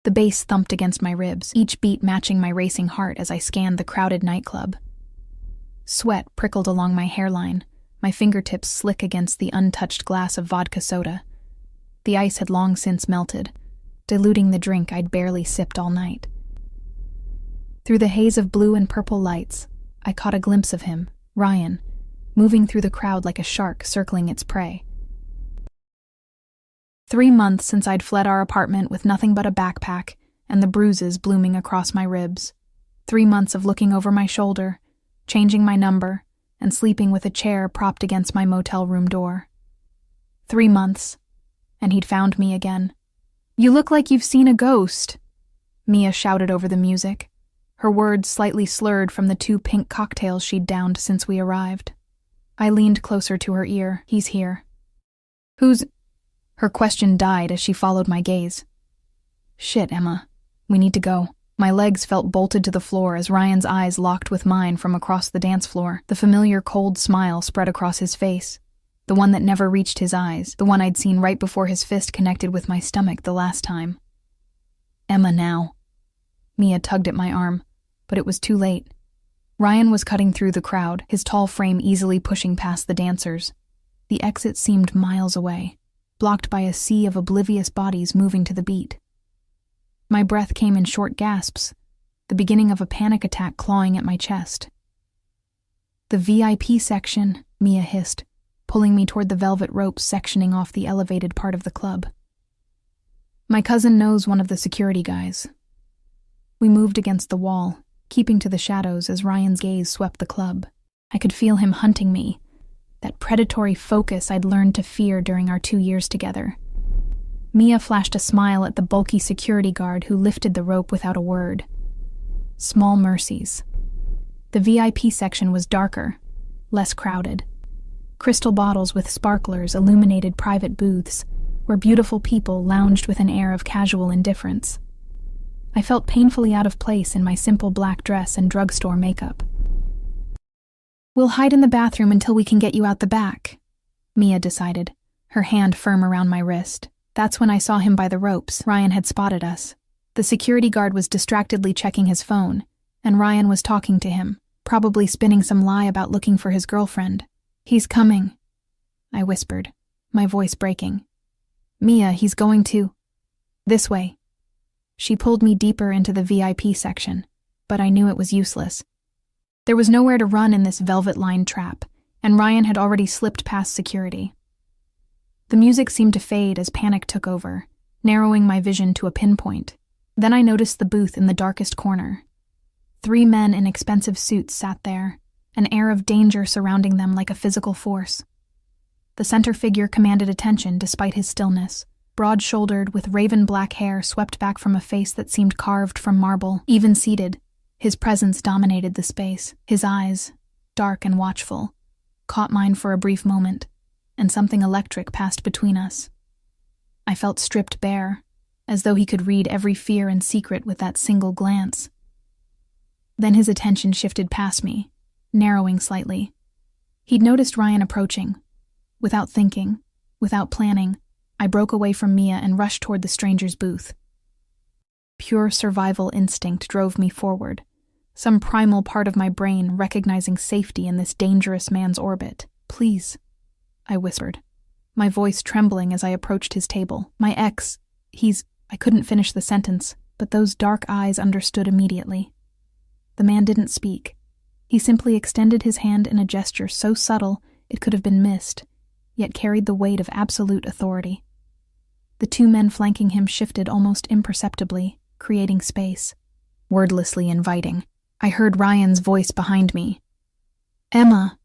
The bass thumped against my ribs, each beat matching my racing heart as I scanned the crowded nightclub. Sweat prickled along my hairline, my fingertips slick against the untouched glass of vodka soda. The ice had long since melted, diluting the drink I'd barely sipped all night. Through the haze of blue and purple lights, I caught a glimpse of him, Ryan, moving through the crowd like a shark circling its prey. 3 months since I'd fled our apartment with nothing but a backpack and the bruises blooming across my ribs. 3 months of looking over my shoulder, changing my number, and sleeping with a chair propped against my motel room door. 3 months, and he'd found me again. "You look like you've seen a ghost," Mia shouted over the music, her words slightly slurred from the 2 pink cocktails she'd downed since we arrived. I leaned closer to her ear. "He's here." "Who's—" Her question died as she followed my gaze. "Shit, Emma. We need to go." My legs felt bolted to the floor as Ryan's eyes locked with mine from across the dance floor. The familiar cold smile spread across his face, the one that never reached his eyes, the one I'd seen right before his fist connected with my stomach the last time. "Emma, now." Mia tugged at my arm, but it was too late. Ryan was cutting through the crowd, his tall frame easily pushing past the dancers. The exit seemed miles away, blocked by a sea of oblivious bodies moving to the beat. My breath came in short gasps, the beginning of a panic attack clawing at my chest. "The VIP section," Mia hissed, pulling me toward the velvet ropes sectioning off the elevated part of the club. "My cousin knows one of the security guys." We moved against the wall, keeping to the shadows as Ryan's gaze swept the club. I could feel him hunting me, that predatory focus I'd learned to fear during our 2 years together. Mia flashed a smile at the bulky security guard who lifted the rope without a word. Small mercies. The VIP section was darker, less crowded. Crystal bottles with sparklers illuminated private booths, where beautiful people lounged with an air of casual indifference. I felt painfully out of place in my simple black dress and drugstore makeup. "We'll hide in the bathroom until we can get you out the back," Mia decided, her hand firm around my wrist. That's when I saw him by the ropes. Ryan had spotted us. The security guard was distractedly checking his phone, and Ryan was talking to him, probably spinning some lie about looking for his girlfriend. "He's coming," I whispered, my voice breaking. "Mia, he's going to—" "This way." She pulled me deeper into the VIP section, but I knew it was useless. There was nowhere to run in this velvet-lined trap, and Ryan had already slipped past security. The music seemed to fade as panic took over, narrowing my vision to a pinpoint. Then I noticed the booth in the darkest corner. 3 men in expensive suits sat there, an air of danger surrounding them like a physical force. The center figure commanded attention despite his stillness, broad-shouldered with raven black hair swept back from a face that seemed carved from marble. Even seated, his presence dominated the space. His eyes, dark and watchful, caught mine for a brief moment, and something electric passed between us. I felt stripped bare, as though he could read every fear and secret with that single glance. Then his attention shifted past me, narrowing slightly. He'd noticed Ryan approaching. Without thinking, without planning, I broke away from Mia and rushed toward the stranger's booth. Pure survival instinct drove me forward, some primal part of my brain recognizing safety in this dangerous man's orbit. "Please," I whispered, my voice trembling as I approached his table. "My ex, I couldn't finish the sentence, but those dark eyes understood immediately. The man didn't speak. He simply extended his hand in a gesture so subtle it could have been missed, yet carried the weight of absolute authority. The 2 men flanking him shifted almost imperceptibly, creating space, wordlessly inviting. I heard Ryan's voice behind me. "Emma,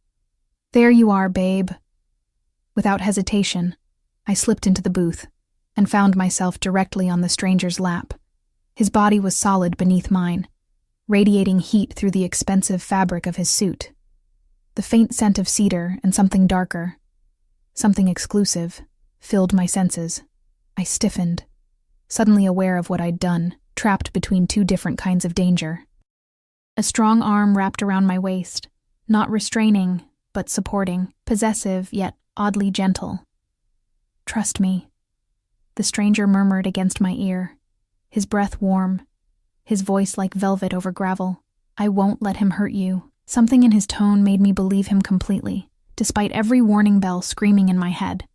there you are, babe." Without hesitation, I slipped into the booth and found myself directly on the stranger's lap. His body was solid beneath mine, radiating heat through the expensive fabric of his suit. The faint scent of cedar and something darker, something exclusive, filled my senses. I stiffened, suddenly aware of what I'd done, trapped between 2 different kinds of danger. A strong arm wrapped around my waist, not restraining, but supporting, possessive yet oddly gentle. "Trust me," the stranger murmured against my ear, his breath warm, his voice like velvet over gravel. "I won't let him hurt you." Something in his tone made me believe him completely, despite every warning bell screaming in my head.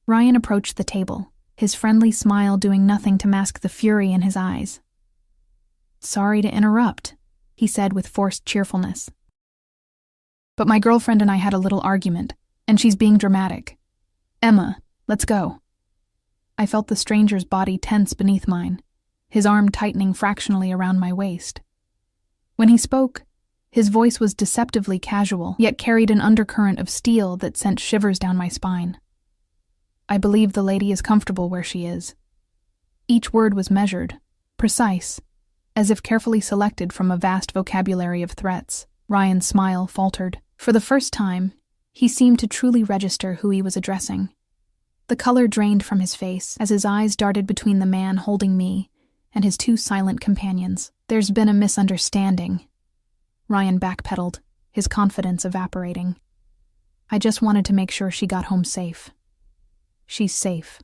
Ryan approached the table, his friendly smile doing nothing to mask the fury in his eyes. "Sorry to interrupt," he said with forced cheerfulness. "But my girlfriend and I had a little argument, and she's being dramatic. Emma, let's go." I felt the stranger's body tense beneath mine, his arm tightening fractionally around my waist. When he spoke, his voice was deceptively casual, yet carried an undercurrent of steel that sent shivers down my spine. "I believe the lady is comfortable where she is." Each word was measured, precise, as if carefully selected from a vast vocabulary of threats. Ryan's smile faltered. For the first time, he seemed to truly register who he was addressing. The color drained from his face as his eyes darted between the man holding me and his two silent companions. "There's been a misunderstanding." Ryan backpedaled, his confidence evaporating. "I just wanted to make sure she got home safe." "She's safe."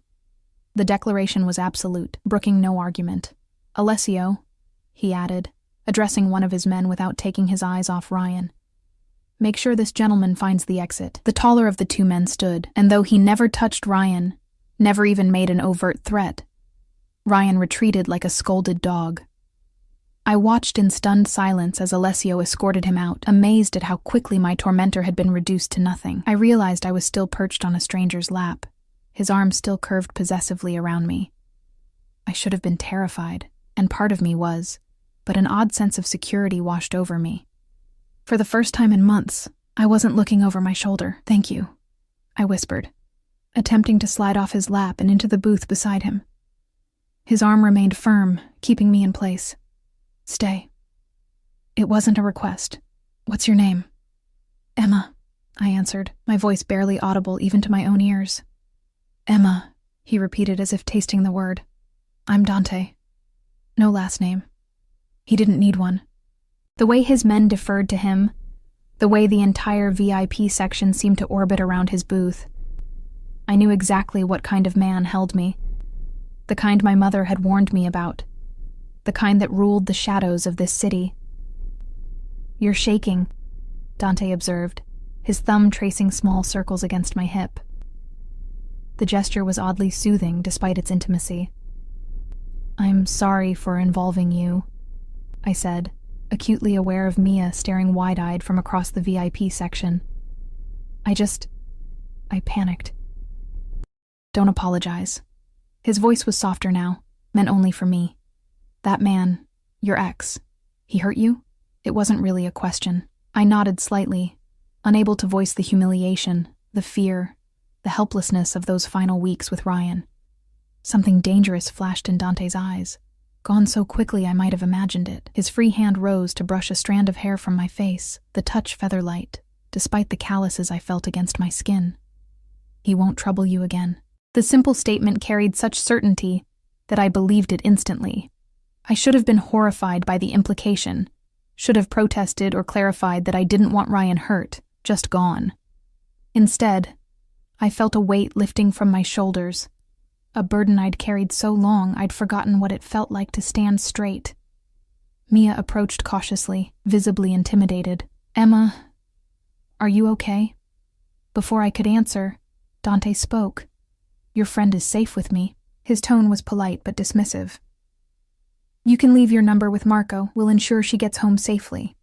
The declaration was absolute, brooking no argument. "Alessio," he added, addressing one of his men without taking his eyes off Ryan, "make sure this gentleman finds the exit." The taller of the two men stood, and though he never touched Ryan, never even made an overt threat, Ryan retreated like a scolded dog. I watched in stunned silence as Alessio escorted him out, amazed at how quickly my tormentor had been reduced to nothing. I realized I was still perched on a stranger's lap, his arms still curved possessively around me. I should have been terrified, and part of me was, but an odd sense of security washed over me. For the first time in months, I wasn't looking over my shoulder. "Thank you," I whispered, attempting to slide off his lap and into the booth beside him. His arm remained firm, keeping me in place. "Stay." "It wasn't a request. What's your name?" "Emma," I answered, my voice barely audible even to my own ears. "Emma," he repeated as if tasting the word. "I'm Dante. No last name." He didn't need one. The way his men deferred to him, the way the entire VIP section seemed to orbit around his booth, I knew exactly what kind of man held me. The kind my mother had warned me about. The kind that ruled the shadows of this city. "You're shaking," Dante observed, his thumb tracing small circles against my hip. The gesture was oddly soothing despite its intimacy. "I'm sorry for involving you," I said, acutely aware of Mia staring wide-eyed from across the VIP section. I panicked. "Don't apologize." His voice was softer now, meant only for me. "That man, your ex, he hurt you?" It wasn't really a question. I nodded slightly, unable to voice the humiliation, the fear, the helplessness of those final weeks with Ryan. Something dangerous flashed in Dante's eyes, gone so quickly I might have imagined it. His free hand rose to brush a strand of hair from my face, the touch feather-light, despite the calluses I felt against my skin. "He won't trouble you again." The simple statement carried such certainty that I believed it instantly. I should have been horrified by the implication, should have protested or clarified that I didn't want Ryan hurt, just gone. Instead, I felt a weight lifting from my shoulders, a burden I'd carried so long I'd forgotten what it felt like to stand straight. Mia approached cautiously, visibly intimidated. "Emma, are you okay?" Before I could answer, Dante spoke. "Your friend is safe with me." His tone was polite but dismissive. "You can leave your number with Marco. We'll ensure she gets home safely."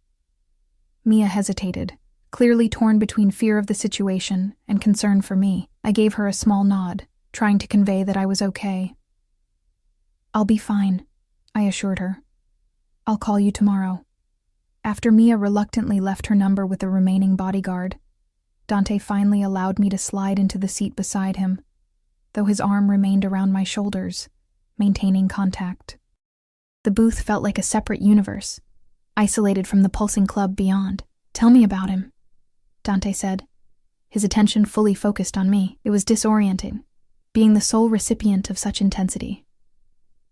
Mia hesitated, clearly torn between fear of the situation and concern for me. I gave her a small nod, trying to convey that I was okay. "I'll be fine," I assured her. "I'll call you tomorrow." After Mia reluctantly left her number with the remaining bodyguard, Dante finally allowed me to slide into the seat beside him, though his arm remained around my shoulders, maintaining contact. The booth felt like a separate universe, isolated from the pulsing club beyond. "Tell me about him," Dante said, his attention fully focused on me. It was disorienting, being the sole recipient of such intensity.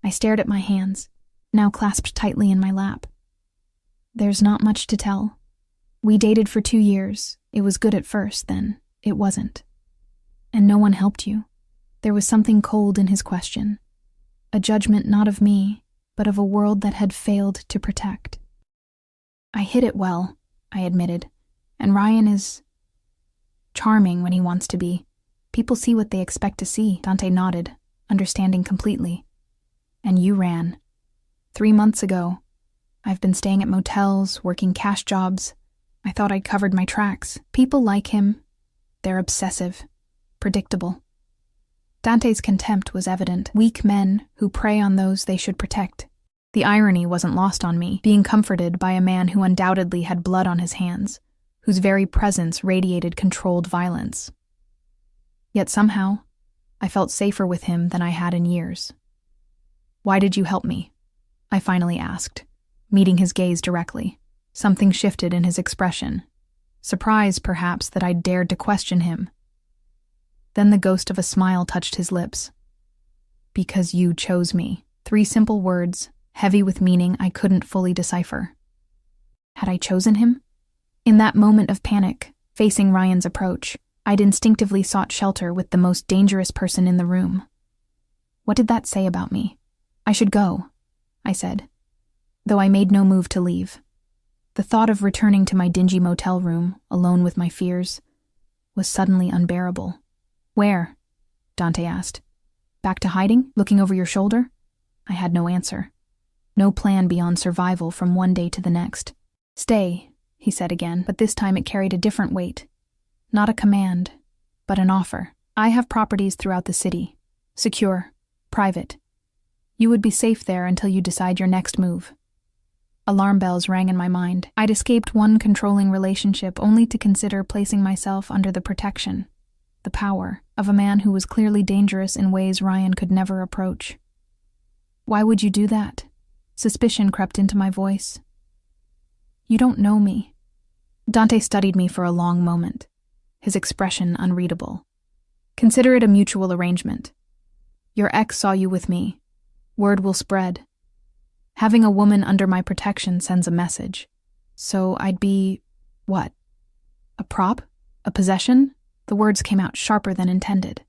I stared at my hands, now clasped tightly in my lap. "There's not much to tell. We dated for 2 years. It was good at first, then it wasn't. And no one helped you." There was something cold in his question, a judgment not of me, but of a world that had failed to protect. I hid it well, I admitted, and Ryan is charming when he wants to be. People see what they expect to see. Dante nodded, understanding completely. And you ran. 3 months ago. I've been staying at motels, working cash jobs. I thought I'd covered my tracks. People like him. They're obsessive. Predictable. Dante's contempt was evident. Weak men who prey on those they should protect. The irony wasn't lost on me, being comforted by a man who undoubtedly had blood on his hands, whose very presence radiated controlled violence. Yet somehow, I felt safer with him than I had in years. "Why did you help me?" I finally asked, meeting his gaze directly. Something shifted in his expression. Surprise, perhaps, that I'd dared to question him. Then the ghost of a smile touched his lips. "Because you chose me." 3 simple words, heavy with meaning I couldn't fully decipher. Had I chosen him? In that moment of panic, facing Ryan's approach, I'd instinctively sought shelter with the most dangerous person in the room. What did that say about me? "I should go," I said, though I made no move to leave. The thought of returning to my dingy motel room, alone with my fears, was suddenly unbearable. "Where?" Dante asked. "Back to hiding, looking over your shoulder?" I had no answer. No plan beyond survival from one day to the next. "Stay," he said again, but this time it carried a different weight. Not a command, but an offer. "I have properties throughout the city. Secure. Private. You would be safe there until you decide your next move." Alarm bells rang in my mind. I'd escaped one controlling relationship only to consider placing myself under the protection, the power, of a man who was clearly dangerous in ways Ryan could never approach. "Why would you do that?" Suspicion crept into my voice. "You don't know me." Dante studied me for a long moment, his expression unreadable. "Consider it a mutual arrangement. Your ex saw you with me. Word will spread. Having a woman under my protection sends a message. So I'd be, what? A prop? A possession?" The words came out sharper than intended.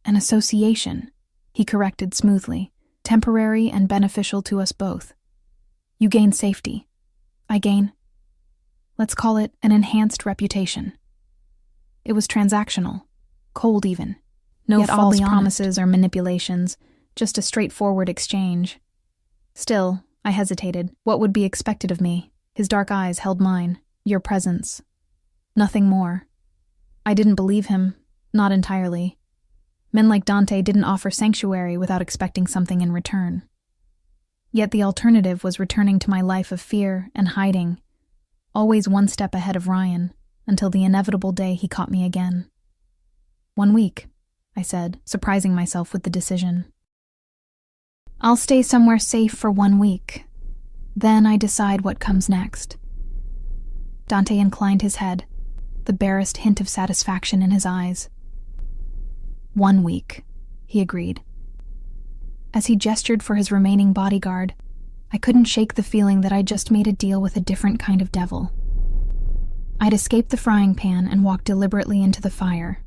"An association," he corrected smoothly, "temporary and beneficial to us both. You gain safety. I gain, let's call it, an enhanced reputation." It was transactional, cold even. No false promises or manipulations, just a straightforward exchange. Still, I hesitated. What would be expected of me? His dark eyes held mine. Your presence. Nothing more. I didn't believe him, not entirely. Men like Dante didn't offer sanctuary without expecting something in return. Yet the alternative was returning to my life of fear and hiding, always one step ahead of Ryan, until the inevitable day he caught me again. 1 week, I said, surprising myself with the decision. "I'll stay somewhere safe for 1 week. Then I decide what comes next." Dante inclined his head, the barest hint of satisfaction in his eyes. 1 week, he agreed. As he gestured for his remaining bodyguard, I couldn't shake the feeling that I'd just made a deal with a different kind of devil. I'd escaped the frying pan and walked deliberately into the fire.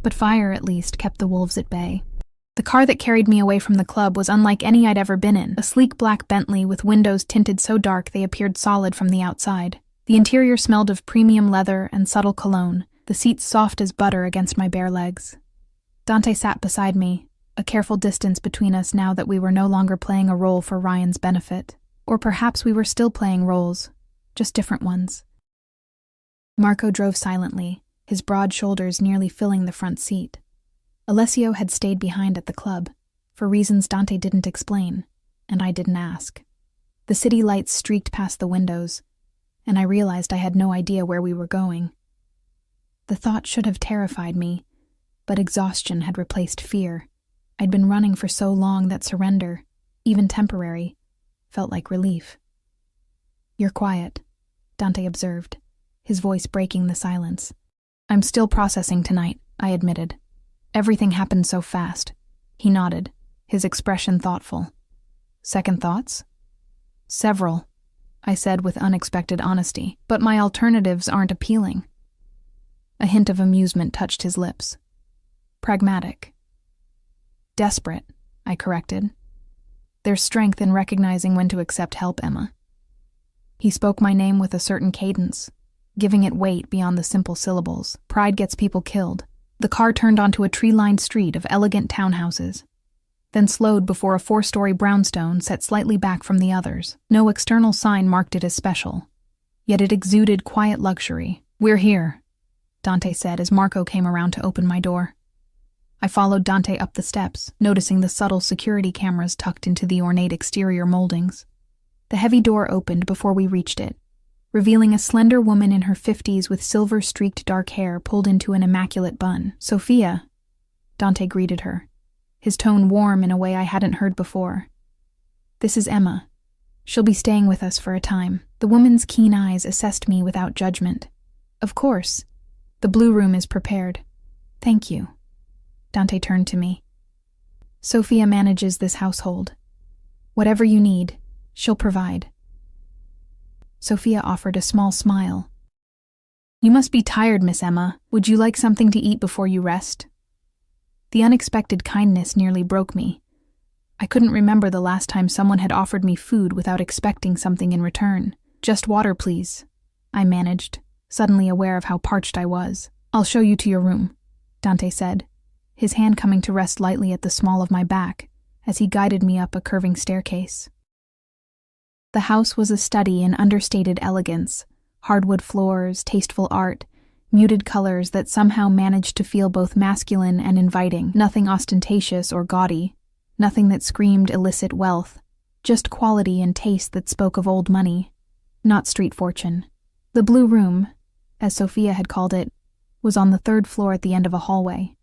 But fire, at least, kept the wolves at bay. The car that carried me away from the club was unlike any I'd ever been in, a sleek black Bentley with windows tinted so dark they appeared solid from the outside. The interior smelled of premium leather and subtle cologne, the seats soft as butter against my bare legs. Dante sat beside me, a careful distance between us now that we were no longer playing a role for Ryan's benefit. Or perhaps we were still playing roles, just different ones. Marco drove silently, his broad shoulders nearly filling the front seat. Alessio had stayed behind at the club, for reasons Dante didn't explain, and I didn't ask. The city lights streaked past the windows, and I realized I had no idea where we were going. The thought should have terrified me, but exhaustion had replaced fear. I'd been running for so long that surrender, even temporary, felt like relief. "You're quiet," Dante observed, his voice breaking the silence. "I'm still processing tonight," I admitted. "Everything happened so fast." He nodded, his expression thoughtful. "Second thoughts?" "Several," I said with unexpected honesty, "but my alternatives aren't appealing." A hint of amusement touched his lips. "Pragmatic." "Desperate," I corrected. There's strength in recognizing when to accept help, Emma. He spoke my name with a certain cadence, giving it weight beyond the simple syllables. Pride gets people killed. The car turned onto a tree-lined street of elegant townhouses, then slowed before a 4-story brownstone set slightly back from the others. No external sign marked it as special, yet it exuded quiet luxury. "We're here," Dante said as Marco came around to open my door. I followed Dante up the steps, noticing the subtle security cameras tucked into the ornate exterior moldings. The heavy door opened before we reached it, revealing a slender woman in her 50s with silver-streaked dark hair pulled into an immaculate bun. "Sophia," Dante greeted her, his tone warm in a way I hadn't heard before. "This is Emma. She'll be staying with us for a time." The woman's keen eyes assessed me without judgment. "Of course. The blue room is prepared." "Thank you." Dante turned to me. "Sophia manages this household. Whatever you need, she'll provide." Sophia offered a small smile. "You must be tired, Miss Emma. Would you like something to eat before you rest?" The unexpected kindness nearly broke me. I couldn't remember the last time someone had offered me food without expecting something in return. "Just water, please," I managed, suddenly aware of how parched I was. "I'll show you to your room," Dante said, his hand coming to rest lightly at the small of my back as he guided me up a curving staircase. The house was a study in understated elegance, hardwood floors, tasteful art, muted colors that somehow managed to feel both masculine and inviting. Nothing ostentatious or gaudy, nothing that screamed illicit wealth, just quality and taste that spoke of old money, not street fortune. The blue room, as Sophia had called it, was on the 3rd floor at the end of a hallway.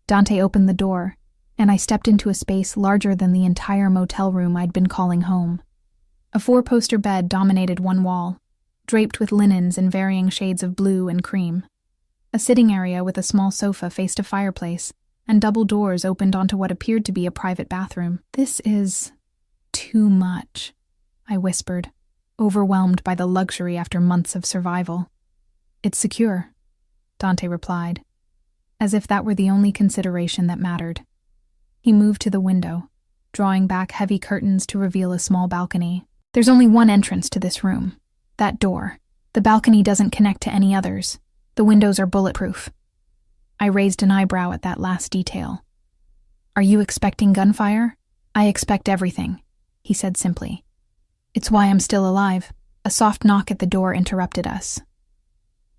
Dante opened the door, and I stepped into a space larger than the entire motel room I'd been calling home. A 4-poster bed dominated one wall, draped with linens in varying shades of blue and cream. A sitting area with a small sofa faced a fireplace, and double doors opened onto what appeared to be a private bathroom. "This is too much," I whispered, overwhelmed by the luxury after months of survival. "It's secure," Dante replied, as if that were the only consideration that mattered. He moved to the window, drawing back heavy curtains to reveal a small balcony. "There's only one entrance to this room. That door. The balcony doesn't connect to any others. The windows are bulletproof." I raised an eyebrow at that last detail. "Are you expecting gunfire?" "I expect everything," he said simply. "It's why I'm still alive." A soft knock at the door interrupted us.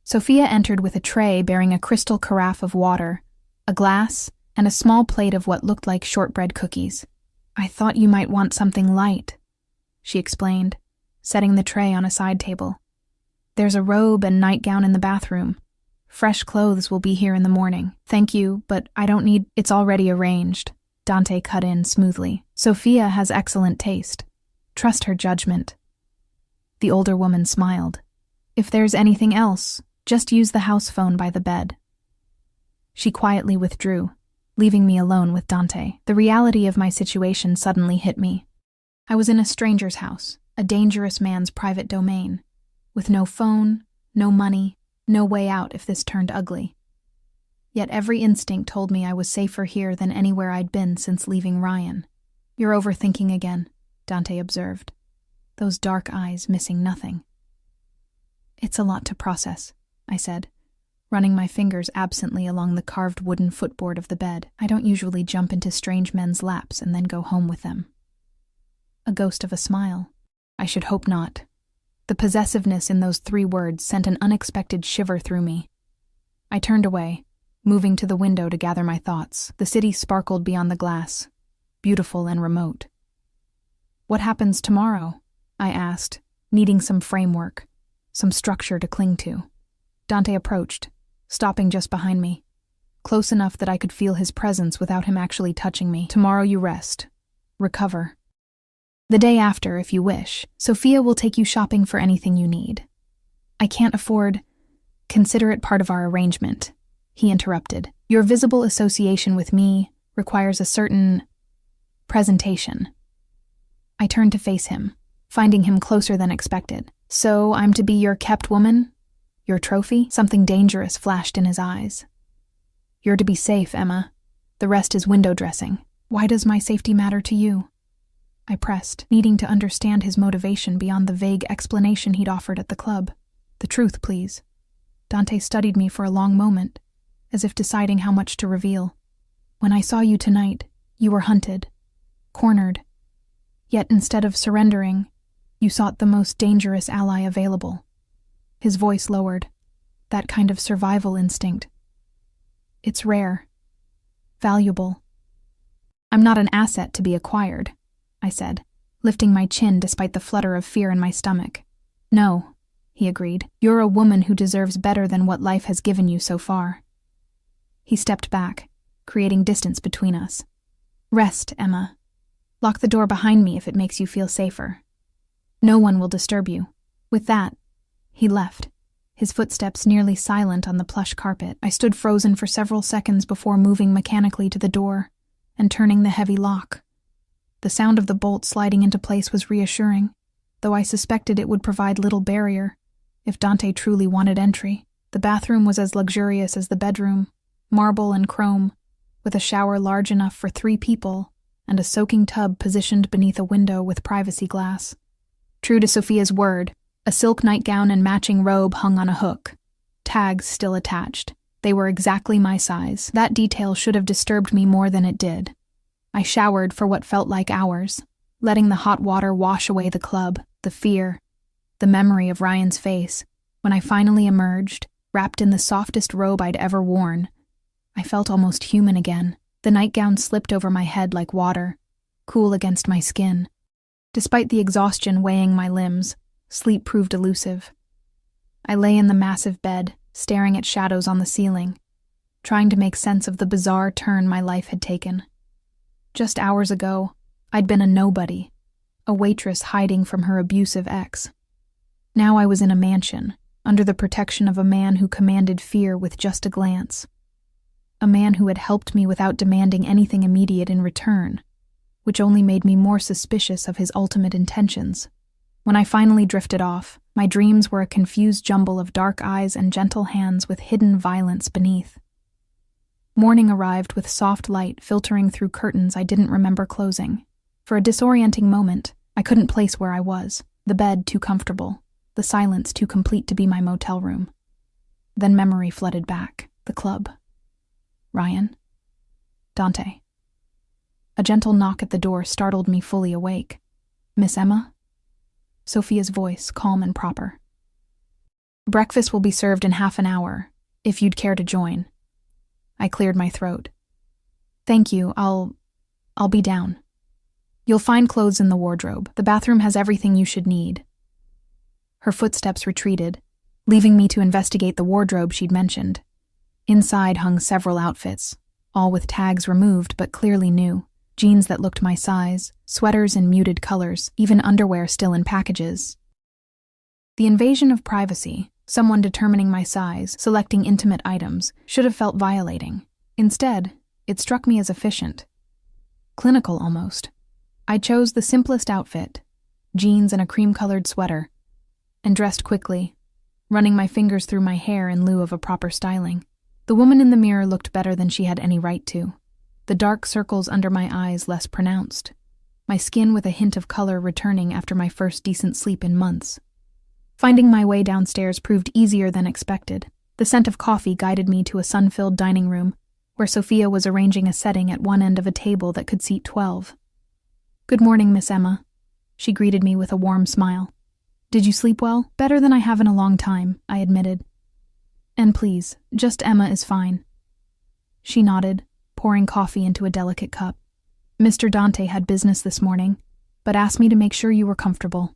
Sophia entered with a tray bearing a crystal carafe of water, a glass, and a small plate of what looked like shortbread cookies. "I thought you might want something light," she explained, setting the tray on a side table. "There's a robe and nightgown in the bathroom. Fresh clothes will be here in the morning." "Thank you, but I don't need—" "It's already arranged," Dante cut in smoothly. "Sophia has excellent taste. Trust her judgment." The older woman smiled. "If there's anything else, just use the house phone by the bed." She quietly withdrew, leaving me alone with Dante. The reality of my situation suddenly hit me. I was in a stranger's house, a dangerous man's private domain, with no phone, no money, no way out if this turned ugly. Yet every instinct told me I was safer here than anywhere I'd been since leaving Ryan. "You're overthinking again," Dante observed, those dark eyes missing nothing. "It's a lot to process," I said, running my fingers absently along the carved wooden footboard of the bed. "I don't usually jump into strange men's laps and then go home with them." A ghost of a smile. "I should hope not." The possessiveness in those 3 words sent an unexpected shiver through me. I turned away, moving to the window to gather my thoughts. The city sparkled beyond the glass, beautiful and remote. "What happens tomorrow?" I asked, needing some framework, some structure to cling to. Dante approached, stopping just behind me, close enough that I could feel his presence without him actually touching me. "Tomorrow you rest. Recover. The day after, if you wish, Sophia will take you shopping for anything you need." "I can't afford—" "Consider it part of our arrangement," he interrupted. "Your visible association with me requires a certain presentation." I turned to face him, finding him closer than expected. "So I'm to be your kept woman? Your trophy?" Something dangerous flashed in his eyes. "You're to be safe, Emma. The rest is window dressing." Why does my safety matter to you? I pressed, needing to understand his motivation beyond the vague explanation he'd offered at the club. The truth, please. Dante studied me for a long moment, as if deciding how much to reveal. When I saw you tonight, you were hunted, cornered. Yet instead of surrendering, you sought the most dangerous ally available. His voice lowered. That kind of survival instinct. It's rare. Valuable. I'm not an asset to be acquired, I said, lifting my chin despite the flutter of fear in my stomach. No, he agreed. You're a woman who deserves better than what life has given you so far. He stepped back, creating distance between us. Rest, Emma. Lock the door behind me if it makes you feel safer. No one will disturb you. With that, he left, his footsteps nearly silent on the plush carpet. I stood frozen for several seconds before moving mechanically to the door and turning the heavy lock. The sound of the bolt sliding into place was reassuring, though I suspected it would provide little barrier if Dante truly wanted entry. The bathroom was as luxurious as the bedroom, marble and chrome, with a shower large enough for 3 people and a soaking tub positioned beneath a window with privacy glass. True to Sophia's word, a silk nightgown and matching robe hung on a hook, tags still attached. They were exactly my size. That detail should have disturbed me more than it did. I showered for what felt like hours, letting the hot water wash away the club, the fear, the memory of Ryan's face. When I finally emerged, wrapped in the softest robe I'd ever worn, I felt almost human again. The nightgown slipped over my head like water, cool against my skin. Despite the exhaustion weighing my limbs, sleep proved elusive. I lay in the massive bed, staring at shadows on the ceiling, trying to make sense of the bizarre turn my life had taken. Just hours ago, I'd been a nobody, a waitress hiding from her abusive ex. Now I was in a mansion, under the protection of a man who commanded fear with just a glance. A man who had helped me without demanding anything immediate in return, which only made me more suspicious of his ultimate intentions. When I finally drifted off, my dreams were a confused jumble of dark eyes and gentle hands with hidden violence beneath. Morning arrived with soft light filtering through curtains I didn't remember closing. For a disorienting moment, I couldn't place where I was, the bed too comfortable, the silence too complete to be my motel room. Then memory flooded back, the club. Ryan. Dante. A gentle knock at the door startled me fully awake. Miss Emma? Sophia's voice, calm and proper. Breakfast will be served in half an hour, if you'd care to join. I cleared my throat. Thank you, I'll be down. You'll find clothes in the wardrobe. The bathroom has everything you should need. Her footsteps retreated, leaving me to investigate the wardrobe she'd mentioned. Inside hung several outfits, all with tags removed but clearly new. Jeans that looked my size, sweaters in muted colors, even underwear still in packages. The invasion of privacy, someone determining my size, selecting intimate items, should have felt violating. Instead, it struck me as efficient. Clinical almost. I chose the simplest outfit, jeans and a cream-colored sweater, and dressed quickly, running my fingers through my hair in lieu of a proper styling. The woman in the mirror looked better than she had any right to. The dark circles under my eyes less pronounced, my skin with a hint of color returning after my first decent sleep in months. Finding my way downstairs proved easier than expected. The scent of coffee guided me to a sun-filled dining room, where Sophia was arranging a setting at one end of a table that could seat 12. Good morning, Miss Emma. She greeted me with a warm smile. Did you sleep well? Better than I have in a long time, I admitted. And please, just Emma is fine. She nodded, pouring coffee into a delicate cup. Mr. Dante had business this morning, but asked me to make sure you were comfortable.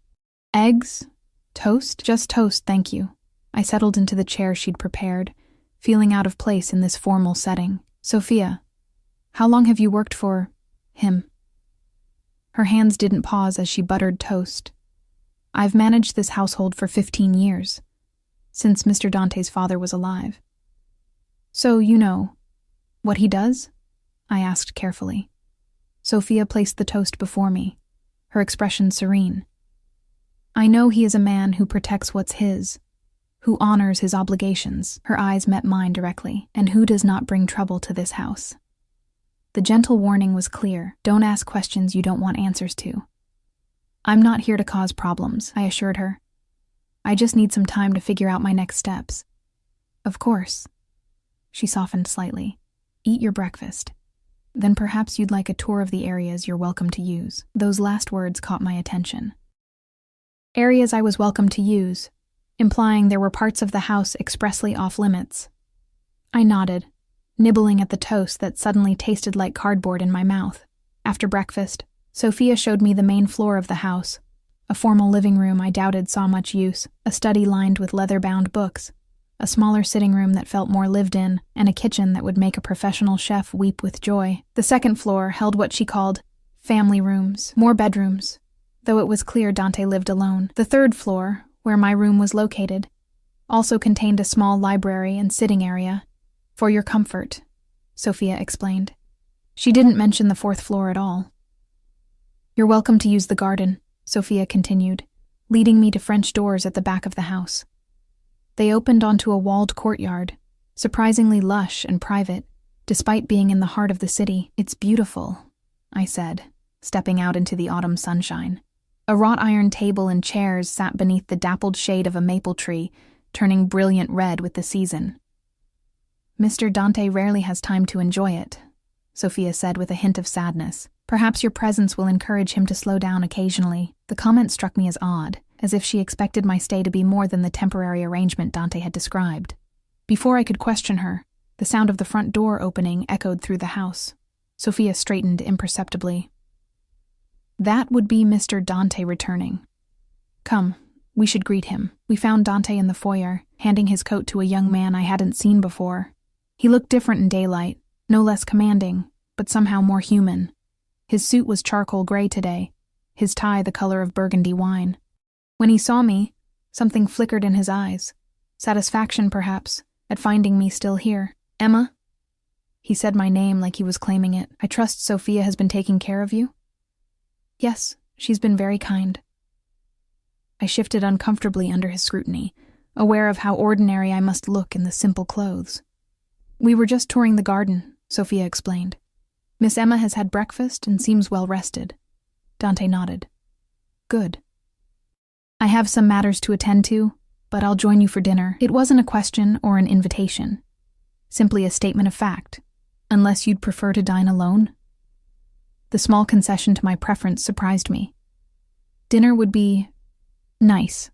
Eggs? Toast? Just toast, thank you. I settled into the chair she'd prepared, feeling out of place in this formal setting. Sophia, how long have you worked for him? Her hands didn't pause as she buttered toast. I've managed this household for 15 years, since Mr. Dante's father was alive. So, you know what he does? I asked carefully. Sophia placed the toast before me, her expression serene. I know he is a man who protects what's his, who honors his obligations. Her eyes met mine directly, and who does not bring trouble to this house. The gentle warning was clear: don't ask questions you don't want answers to. I'm not here to cause problems, I assured her. I just need some time to figure out my next steps. Of course. She softened slightly. Eat your breakfast. Then perhaps you'd like a tour of the areas you're welcome to use. Those last words caught my attention. Areas I was welcome to use, implying there were parts of the house expressly off-limits. I nodded, nibbling at the toast that suddenly tasted like cardboard in my mouth. After breakfast, Sophia showed me the main floor of the house, a formal living room I doubted saw much use, a study lined with leather-bound books, a smaller sitting room that felt more lived in, and a kitchen that would make a professional chef weep with joy. The second floor held what she called family rooms, more bedrooms, though it was clear Dante lived alone. The third floor, where my room was located, also contained a small library and sitting area. For your comfort, Sophia explained. She didn't mention the fourth floor at all. You're welcome to use the garden, Sophia continued, leading me to French doors at the back of the house. They opened onto a walled courtyard, surprisingly lush and private, despite being in the heart of the city. It's beautiful, I said, stepping out into the autumn sunshine. A wrought iron table and chairs sat beneath the dappled shade of a maple tree, turning brilliant red with the season. Mr. Dante rarely has time to enjoy it, Sophia said with a hint of sadness. Perhaps your presence will encourage him to slow down occasionally. The comment struck me as odd, as if she expected my stay to be more than the temporary arrangement Dante had described. Before I could question her, the sound of the front door opening echoed through the house. Sophia straightened imperceptibly. That would be Mr. Dante returning. Come, we should greet him. We found Dante in the foyer, handing his coat to a young man I hadn't seen before. He looked different in daylight, no less commanding, but somehow more human. His suit was charcoal gray today, his tie the color of burgundy wine. When he saw me, something flickered in his eyes. Satisfaction, perhaps, at finding me still here. Emma? He said my name like he was claiming it. I trust Sophia has been taking care of you? Yes, she's been very kind. I shifted uncomfortably under his scrutiny, aware of how ordinary I must look in the simple clothes. We were just touring the garden, Sophia explained. Miss Emma has had breakfast and seems well rested. Dante nodded. Good. I have some matters to attend to, but I'll join you for dinner. It wasn't a question or an invitation. Simply a statement of fact, unless you'd prefer to dine alone. The small concession to my preference surprised me. Dinner would be nice,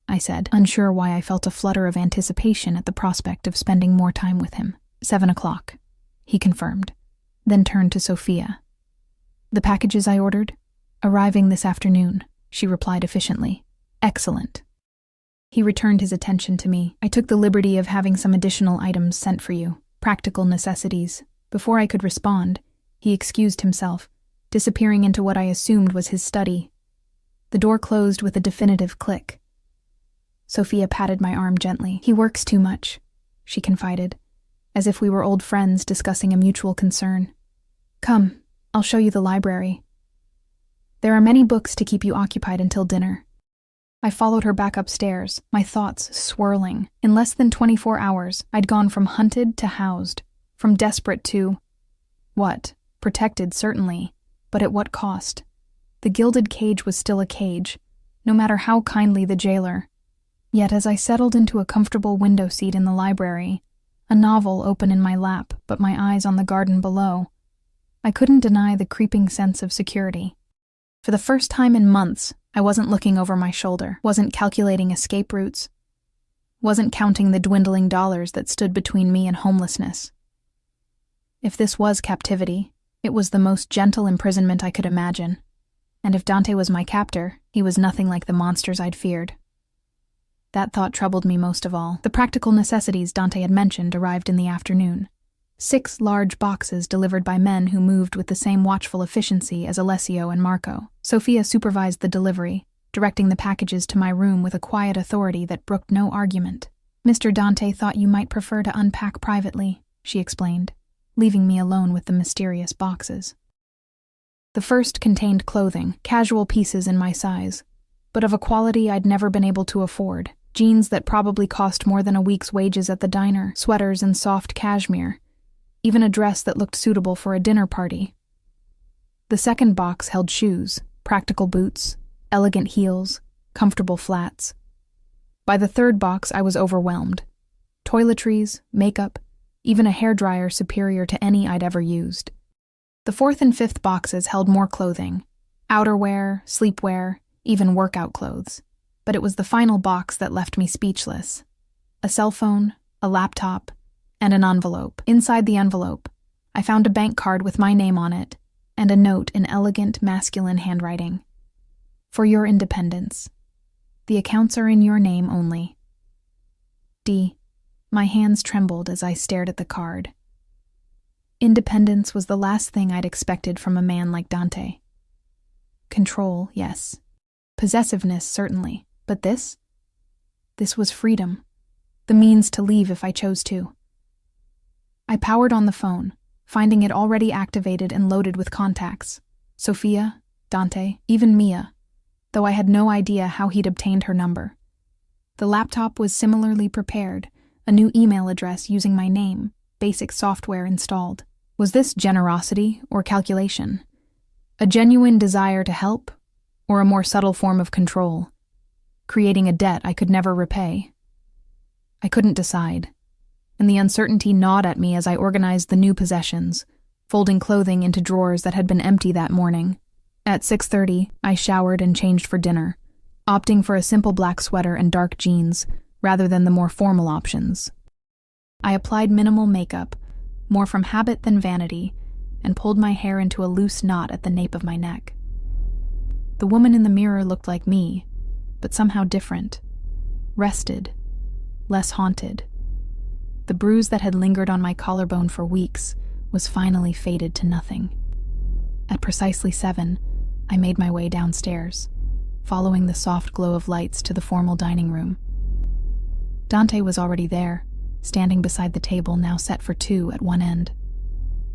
I said, unsure why I felt a flutter of anticipation at the prospect of spending more time with him. 7 o'clock, he confirmed, then turned to Sophia. The packages I ordered? Arriving this afternoon, she replied efficiently. Excellent. He returned his attention to me. I took the liberty of having some additional items sent for you, practical necessities. Before I could respond, he excused himself, disappearing into what I assumed was his study. The door closed with a definitive click. Sophia patted my arm gently. He works too much, she confided, as if we were old friends discussing a mutual concern. Come, I'll show you the library. There are many books to keep you occupied until dinner. I followed her back upstairs, my thoughts swirling. In less than 24 hours, I'd gone from hunted to housed, from desperate to... what? Protected, certainly, but at what cost? The gilded cage was still a cage, no matter how kindly the jailer. Yet as I settled into a comfortable window seat in the library, a novel open in my lap but my eyes on the garden below, I couldn't deny the creeping sense of security. For the first time in months, I wasn't looking over my shoulder, wasn't calculating escape routes, wasn't counting the dwindling dollars that stood between me and homelessness. If this was captivity, it was the most gentle imprisonment I could imagine, and if Dante was my captor, he was nothing like the monsters I'd feared. That thought troubled me most of all. The practical necessities Dante had mentioned arrived in the afternoon. 6 large boxes delivered by men who moved with the same watchful efficiency as Alessio and Marco. Sophia supervised the delivery, directing the packages to my room with a quiet authority that brooked no argument. Mr. Dante thought you might prefer to unpack privately, she explained, leaving me alone with the mysterious boxes. The first contained clothing, casual pieces in my size, but of a quality I'd never been able to afford. Jeans that probably cost more than a week's wages at the diner, sweaters and soft cashmere, even a dress that looked suitable for a dinner party. The second box held shoes, practical boots, elegant heels, comfortable flats. By the third box, I was overwhelmed. Toiletries, makeup, even a hairdryer superior to any I'd ever used. The fourth and fifth boxes held more clothing, outerwear, sleepwear, even workout clothes. But it was the final box that left me speechless. A cell phone, a laptop, and an envelope. Inside the envelope, I found a bank card with my name on it and a note in elegant masculine handwriting. For your independence. The accounts are in your name only. D. My hands trembled as I stared at the card. Independence was the last thing I'd expected from a man like Dante. Control, yes. Possessiveness, certainly. But this? This was freedom. The means to leave if I chose to. I powered on the phone, finding it already activated and loaded with contacts. Sophia, Dante, even Mia, though I had no idea how he'd obtained her number. The laptop was similarly prepared, a new email address using my name, basic software installed. Was this generosity or calculation? A genuine desire to help, or a more subtle form of control, creating a debt I could never repay? I couldn't decide, and the uncertainty gnawed at me as I organized the new possessions, folding clothing into drawers that had been empty that morning. At 6:30, I showered and changed for dinner, opting for a simple black sweater and dark jeans rather than the more formal options. I applied minimal makeup, more from habit than vanity, and pulled my hair into a loose knot at the nape of my neck. The woman in the mirror looked like me, but somehow different. Rested, less haunted. The bruise that had lingered on my collarbone for weeks was finally faded to nothing. At precisely 7, I made my way downstairs, following the soft glow of lights to the formal dining room. Dante was already there, standing beside the table now set for 2 at one end.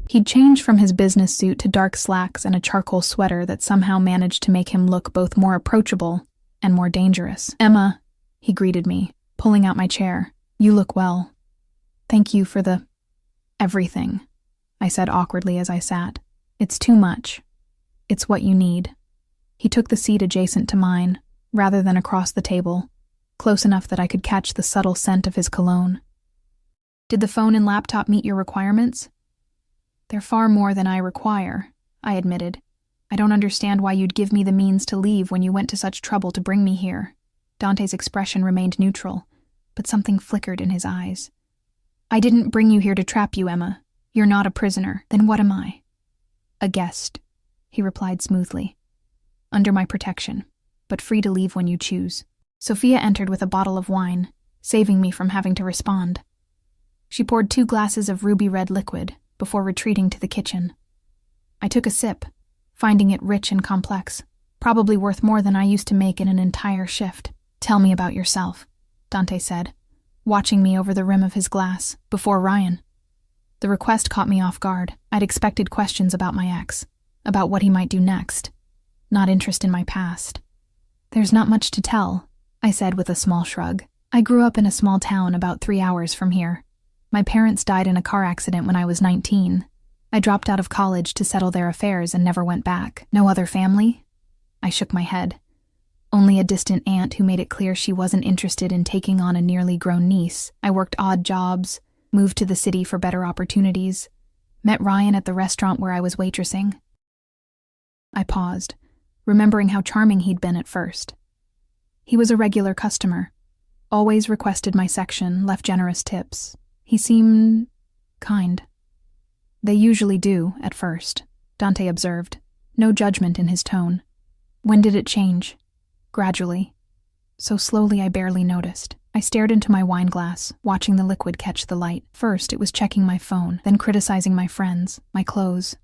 He'd changed from his business suit to dark slacks and a charcoal sweater that somehow managed to make him look both more approachable and more dangerous. "Emma," he greeted me, pulling out my chair. "You look well. Thank you for the everything," I said awkwardly as I sat. "It's too much. It's what you need." He took the seat adjacent to mine, rather than across the table, close enough that I could catch the subtle scent of his cologne. "Did the phone and laptop meet your requirements?" "They're far more than I require," I admitted. "I don't understand why you'd give me the means to leave when you went to such trouble to bring me here." Dante's expression remained neutral, but something flickered in his eyes. "I didn't bring you here to trap you, Emma. You're not a prisoner. Then what am I?" "A guest," he replied smoothly. "Under my protection, but free to leave when you choose." Sophia entered with a bottle of wine, saving me from having to respond. She poured 2 glasses of ruby red liquid before retreating to the kitchen. I took a sip, finding it rich and complex, probably worth more than I used to make in an entire shift. "Tell me about yourself," Dante said, watching me over the rim of his glass, before Ryan. The request caught me off guard. I'd expected questions about my ex, about what he might do next, not interest in my past. "There's not much to tell," I said with a small shrug. "I grew up in a small town about 3 hours from here. My parents died in a car accident when I was 19. I dropped out of college to settle their affairs and never went back. No other family?" I shook my head. Only a distant aunt who made it clear she wasn't interested in taking on a nearly grown niece. I worked odd jobs, moved to the city for better opportunities, met Ryan at the restaurant where I was waitressing. I paused, remembering how charming he'd been at first. He was a regular customer, always requested my section, left generous tips. He seemed kind. "They usually do, at first," Dante observed, no judgment in his tone. "When did it change?" "Gradually. So slowly I barely noticed." I stared into my wine glass, watching the liquid catch the light. First, it was checking my phone, then criticizing my friends, my clothes,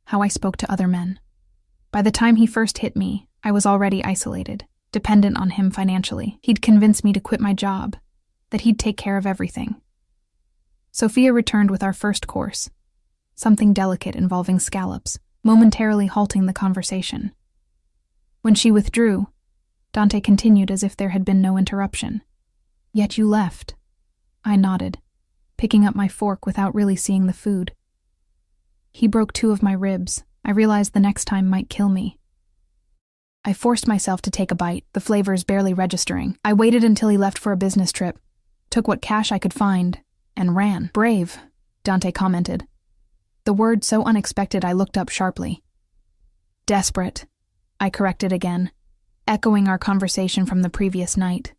how I spoke to other men. By the time he first hit me, I was already isolated, dependent on him financially. He'd convinced me to quit my job, that he'd take care of everything. Sophia returned with our first course, something delicate involving scallops, momentarily halting the conversation. When she withdrew, Dante continued as if there had been no interruption. "Yet you left." I nodded, picking up my fork without really seeing the food. He broke 2 of my ribs. I realized the next time might kill me. I forced myself to take a bite, the flavors barely registering. I waited until he left for a business trip, took what cash I could find, and ran. "Brave," Dante commented. The word so unexpected I looked up sharply. "Desperate," I corrected again, echoing our conversation from the previous night.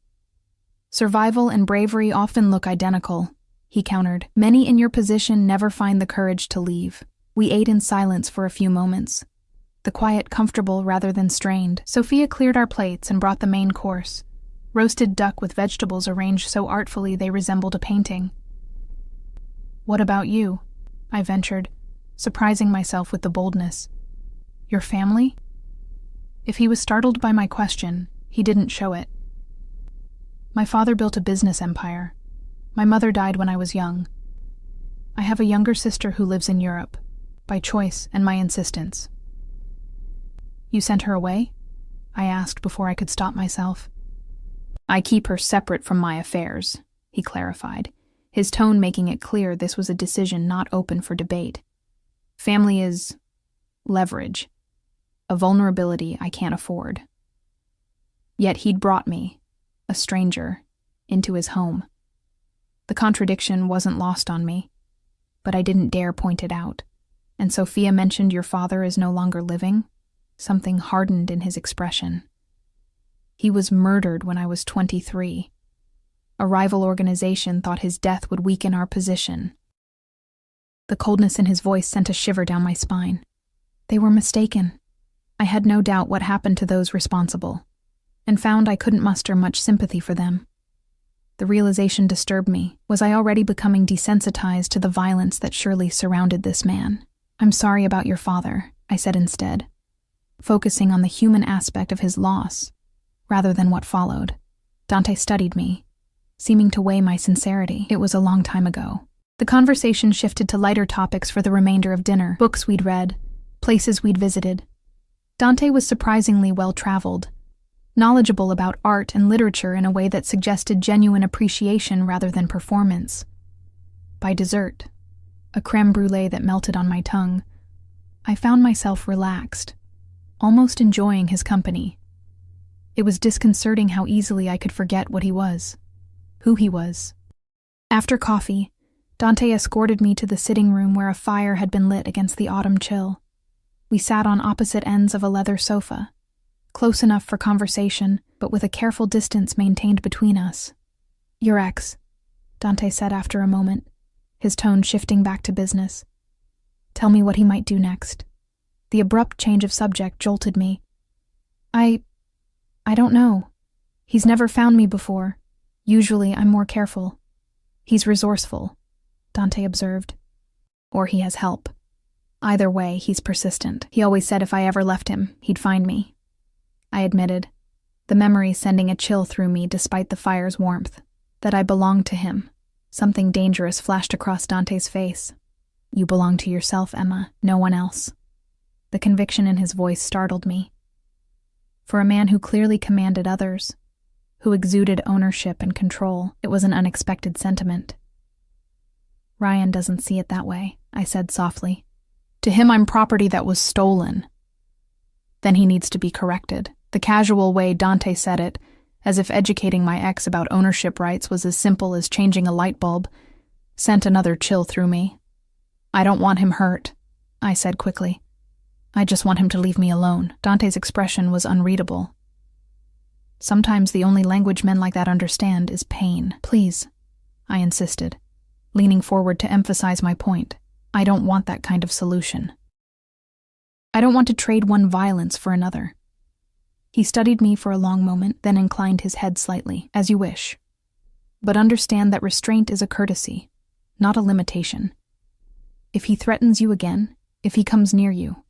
"Survival and bravery often look identical," he countered. "Many in your position never find the courage to leave." We ate in silence for a few moments, the quiet comfortable rather than strained. Sophia cleared our plates and brought the main course, roasted duck with vegetables arranged so artfully they resembled a painting. "What about you?" I ventured, surprising myself with the boldness. "Your family?" If he was startled by my question, he didn't show it. "My father built a business empire. My mother died when I was young. I have a younger sister who lives in Europe, by choice and my insistence." "You sent her away?" I asked before I could stop myself. "I keep her separate from my affairs," he clarified, his tone making it clear this was a decision not open for debate. "Family is leverage, a vulnerability I can't afford." Yet he'd brought me, a stranger, into his home. The contradiction wasn't lost on me, but I didn't dare point it out. "And Sophia mentioned your father is no longer living?" Something hardened in his expression. "He was murdered when I was 23. A rival organization thought his death would weaken our position." The coldness in his voice sent a shiver down my spine. They were mistaken. I had no doubt what happened to those responsible, and found I couldn't muster much sympathy for them. The realization disturbed me. Was I already becoming desensitized to the violence that surely surrounded this man? "I'm sorry about your father," I said instead, focusing on the human aspect of his loss, rather than what followed. Dante studied me, seeming to weigh my sincerity. It was a long time ago. The conversation shifted to lighter topics for the remainder of dinner. Books we'd read, places we'd visited. Dante was surprisingly well-traveled, knowledgeable about art and literature in a way that suggested genuine appreciation rather than performance. By dessert, a crème brûlée that melted on my tongue, I found myself relaxed, almost enjoying his company. It was disconcerting how easily I could forget what he was, who he was. After coffee, Dante escorted me to the sitting room where a fire had been lit against the autumn chill. We sat on opposite ends of a leather sofa, close enough for conversation, but with a careful distance maintained between us. "Your ex," Dante said after a moment, his tone shifting back to business. "Tell me what he might do next." The abrupt change of subject jolted me. I don't know. He's never found me before. Usually I'm more careful." "He's resourceful," Dante observed. "Or he has help. Either way, he's persistent. He always said if I ever left him, he'd find me." I admitted, the memory sending a chill through me despite the fire's warmth, that I belonged to him. Something dangerous flashed across Dante's face. "You belong to yourself, Emma, no one else." The conviction in his voice startled me. For a man who clearly commanded others, who exuded ownership and control, it was an unexpected sentiment. "Ryan doesn't see it that way," I said softly. "To him, I'm property that was stolen." "Then he needs to be corrected." The casual way Dante said it, as if educating my ex about ownership rights was as simple as changing a light bulb, sent another chill through me. "I don't want him hurt," I said quickly. "I just want him to leave me alone." Dante's expression was unreadable. Sometimes the only language men like that understand is pain. "Please," I insisted, leaning forward to emphasize my point. "I don't want that kind of solution. I don't want to trade one violence for another." He studied me for a long moment, then inclined his head slightly. "As you wish. But understand that restraint is a courtesy, not a limitation. If he threatens you again, if he comes near you,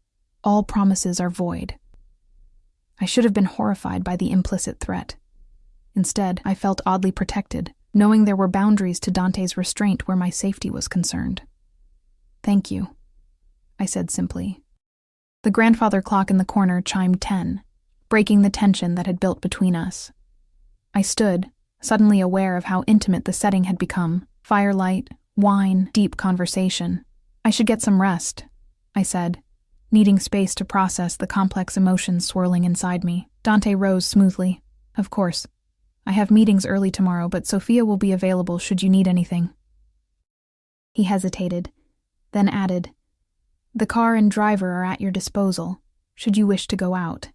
all promises are void." I should have been horrified by the implicit threat. Instead, I felt oddly protected, knowing there were boundaries to Dante's restraint where my safety was concerned. "Thank you," I said simply. The grandfather clock in the corner chimed 10, breaking the tension that had built between us. I stood, suddenly aware of how intimate the setting had become. Firelight, wine, deep conversation. I should get some rest, I said, needing space to process the complex emotions swirling inside me. Dante rose smoothly. Of course. I have meetings early tomorrow, but Sophia will be available should you need anything. He hesitated, then added, The car and driver are at your disposal, should you wish to go out.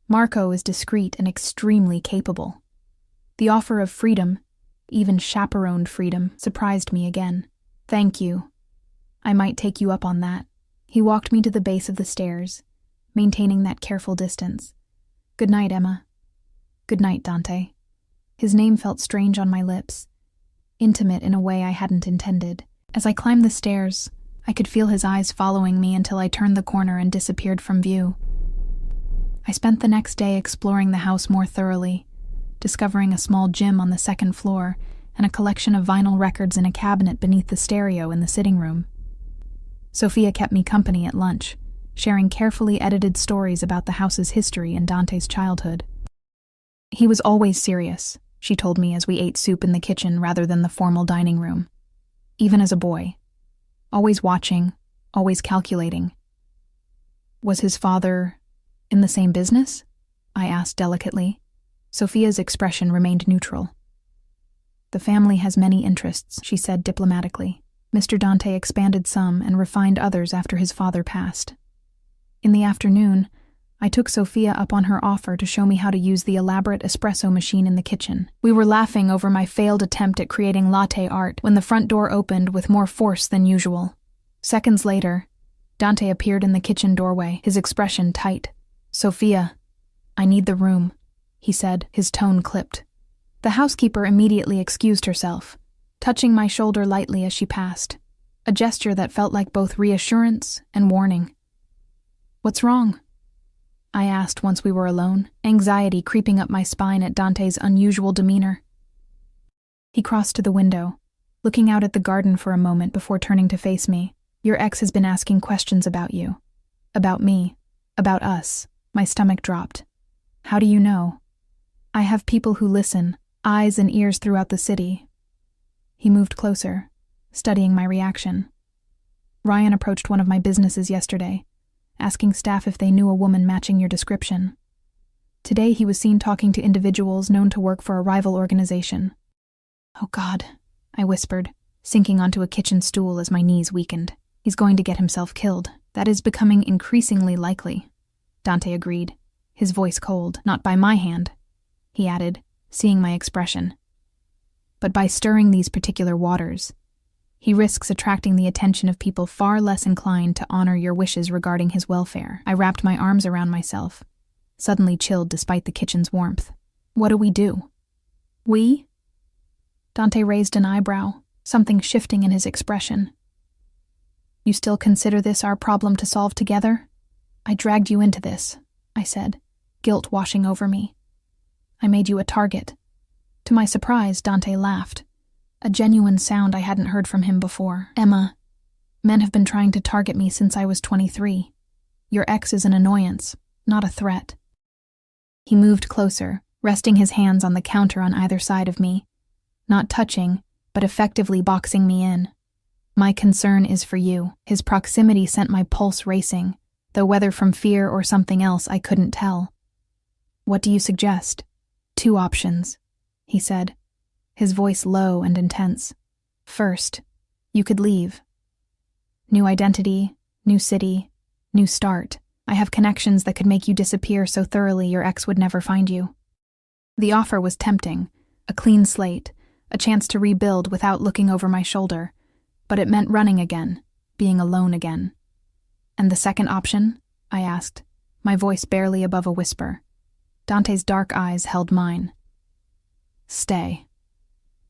Marco is discreet and extremely capable. The offer of freedom, even chaperoned freedom, surprised me again. Thank you. I might take you up on that. He walked me to the base of the stairs, maintaining that careful distance. Good night, Emma. Good night, Dante. His name felt strange on my lips, intimate in a way I hadn't intended. As I climbed the stairs, I could feel his eyes following me until I turned the corner and disappeared from view. I spent the next day exploring the house more thoroughly, discovering a small gym on the second floor and a collection of vinyl records in a cabinet beneath the stereo in the sitting room. Sophia kept me company at lunch, sharing carefully edited stories about the house's history and Dante's childhood. He was always serious, she told me as we ate soup in the kitchen rather than the formal dining room. Even as a boy. Always watching, always calculating. Was his father in the same business? I asked delicately. Sophia's expression remained neutral. The family has many interests, she said diplomatically. Mr. Dante expanded some and refined others after his father passed. In the afternoon, I took Sophia up on her offer to show me how to use the elaborate espresso machine in the kitchen. We were laughing over my failed attempt at creating latte art when the front door opened with more force than usual. Seconds later, Dante appeared in the kitchen doorway, his expression tight. Sophia, I need the room, he said, his tone clipped. The housekeeper immediately excused herself, touching my shoulder lightly as she passed, a gesture that felt like both reassurance and warning. What's wrong? I asked once we were alone, anxiety creeping up my spine at Dante's unusual demeanor. He crossed to the window, looking out at the garden for a moment before turning to face me. Your ex has been asking questions about you. About me. About us. My stomach dropped. How do you know? I have people who listen, eyes and ears throughout the city. He moved closer, studying my reaction. Ryan approached one of my businesses yesterday, asking staff if they knew a woman matching your description. Today he was seen talking to individuals known to work for a rival organization. Oh God, I whispered, sinking onto a kitchen stool as my knees weakened. He's going to get himself killed. That is becoming increasingly likely. Dante agreed, his voice cold. Not by my hand, he added, seeing my expression. But by stirring these particular waters, he risks attracting the attention of people far less inclined to honor your wishes regarding his welfare. I wrapped my arms around myself, suddenly chilled despite the kitchen's warmth. What do we do? We? Dante raised an eyebrow, something shifting in his expression. You still consider this our problem to solve together? I dragged you into this, I said, guilt washing over me. I made you a target. To my surprise, Dante laughed, a genuine sound I hadn't heard from him before. Emma, men have been trying to target me since I was 23. Your ex is an annoyance, not a threat. He moved closer, resting his hands on the counter on either side of me, not touching, but effectively boxing me in. My concern is for you. His proximity sent my pulse racing, though whether from fear or something else I couldn't tell. What do you suggest? 2 options, he said, his voice low and intense. First, you could leave. New identity, new city, new start. I have connections that could make you disappear so thoroughly your ex would never find you. The offer was tempting, a clean slate, a chance to rebuild without looking over my shoulder, but it meant running again, being alone again. And the second option? I asked, my voice barely above a whisper. Dante's dark eyes held mine. Stay.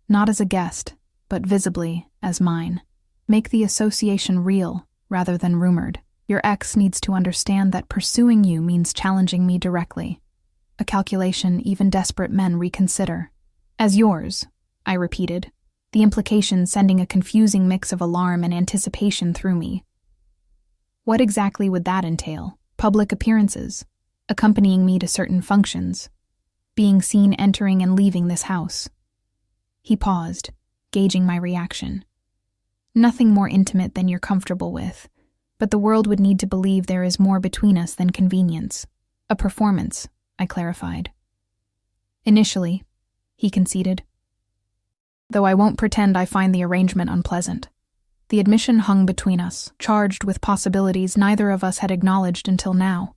Not as a guest, but visibly as mine. Make the association real rather than rumored. Your ex needs to understand that pursuing you means challenging me directly. A calculation even desperate men reconsider. As yours, I repeated, the implication sending a confusing mix of alarm and anticipation through me. What exactly would that entail? Public appearances, accompanying me to certain functions, being seen entering and leaving this house. He paused, gauging my reaction. Nothing more intimate than you're comfortable with, But the world would need to believe there is more between us than convenience. A performance, I clarified. Initially, he conceded. Though I won't pretend I find the arrangement unpleasant. The admission hung between us, charged with possibilities neither of us had acknowledged until now.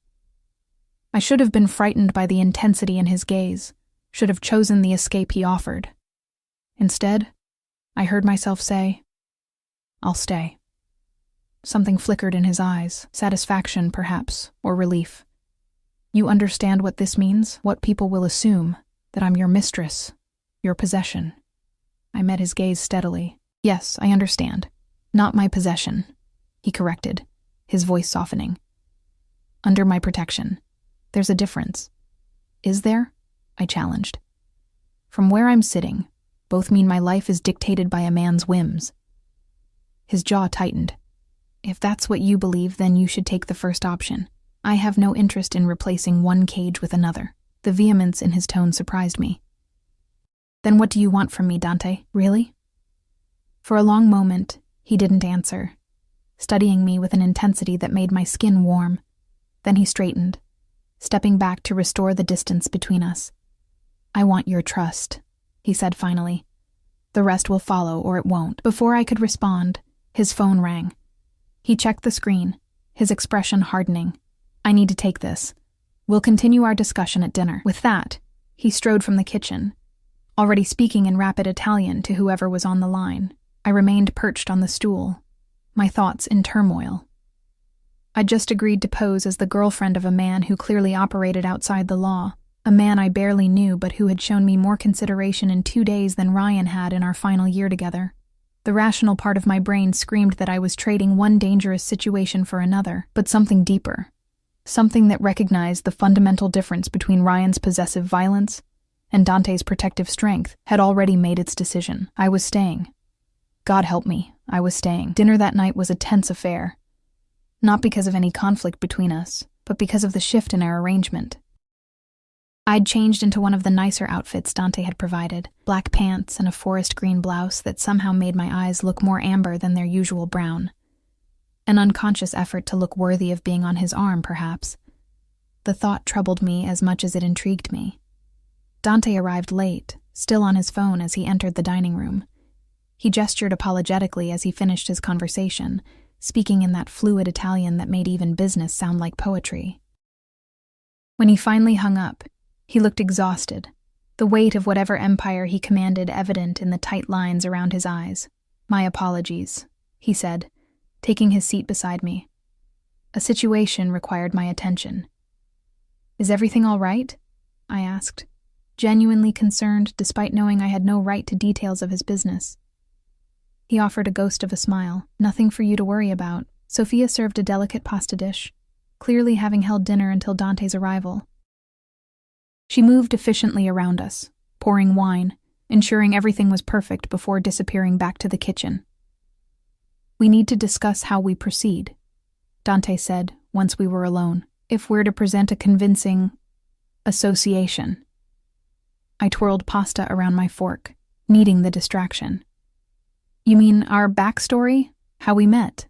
I should have been frightened by the intensity in his gaze, should have chosen the escape he offered. Instead, I heard myself say, "I'll stay." Something flickered in his eyes, satisfaction perhaps, or relief. "You understand what this means? What people will assume? That I'm your mistress, your possession." I met his gaze steadily. "Yes, I understand. Not my possession," he corrected, his voice softening. "Under my protection. There's a difference." "Is there?" I challenged. "From where I'm sitting, both mean my life is dictated by a man's whims." His jaw tightened. "If that's what you believe, then you should take the first option. I have no interest in replacing one cage with another." The vehemence in his tone surprised me. "Then what do you want from me, Dante? Really?" For a long moment, he didn't answer, studying me with an intensity that made my skin warm. Then he straightened, stepping back to restore the distance between us. "I want your trust," he said finally. "The rest will follow or it won't." Before I could respond, his phone rang. He checked the screen, his expression hardening. "I need to take this. We'll continue our discussion at dinner." With that, he strode from the kitchen, already speaking in rapid Italian to whoever was on the line. I remained perched on the stool, my thoughts in turmoil. I'd just agreed to pose as the girlfriend of a man who clearly operated outside the law, a man I barely knew but who had shown me more consideration in 2 days than Ryan had in our final year together. The rational part of my brain screamed that I was trading one dangerous situation for another, but something deeper. Something that recognized the fundamental difference between Ryan's possessive violence and Dante's protective strength had already made its decision. I was staying. God help me, I was staying. Dinner that night was a tense affair. Not because of any conflict between us, but because of the shift in our arrangement. I'd changed into one of the nicer outfits Dante had provided, black pants and a forest green blouse that somehow made my eyes look more amber than their usual brown. An unconscious effort to look worthy of being on his arm, perhaps. The thought troubled me as much as it intrigued me. Dante arrived late, still on his phone as he entered the dining room. He gestured apologetically as he finished his conversation, speaking in that fluid Italian that made even business sound like poetry. When he finally hung up, he looked exhausted, the weight of whatever empire he commanded evident in the tight lines around his eyes. "My apologies," he said, taking his seat beside me. "A situation required my attention." "Is everything all right?" I asked, genuinely concerned despite knowing I had no right to details of his business. He offered a ghost of a smile. "Nothing for you to worry about." Sophia served a delicate pasta dish, clearly having held dinner until Dante's arrival. She moved efficiently around us, pouring wine, ensuring everything was perfect before disappearing back to the kitchen. "We need to discuss how we proceed," Dante said once we were alone, "if we're to present a convincing association." I twirled pasta around my fork, needing the distraction. "You mean our backstory? How we met?"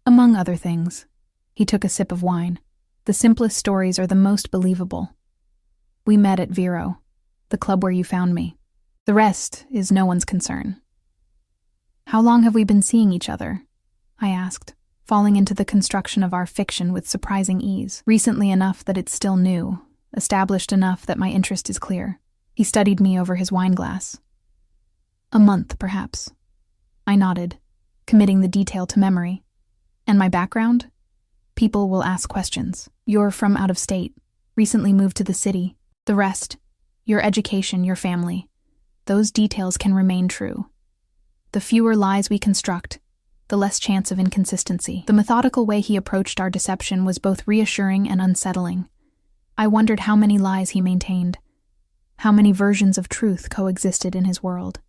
"Among other things." He took a sip of wine. "The simplest stories are the most believable. We met at Vero, the club where you found me. The rest is no one's concern." "How long have we been seeing each other?" I asked, falling into the construction of our fiction with surprising ease. "Recently enough that it's still new, established enough that my interest is clear." He studied me over his wineglass. "A month, perhaps." I nodded, committing the detail to memory. "And my background?" "People will ask questions. You're from out of state, recently moved to the city. The rest, your education, your family, those details can remain true. The fewer lies we construct, the less chance of inconsistency." The methodical way he approached our deception was both reassuring and unsettling. I wondered how many lies he maintained, how many versions of truth coexisted in his world.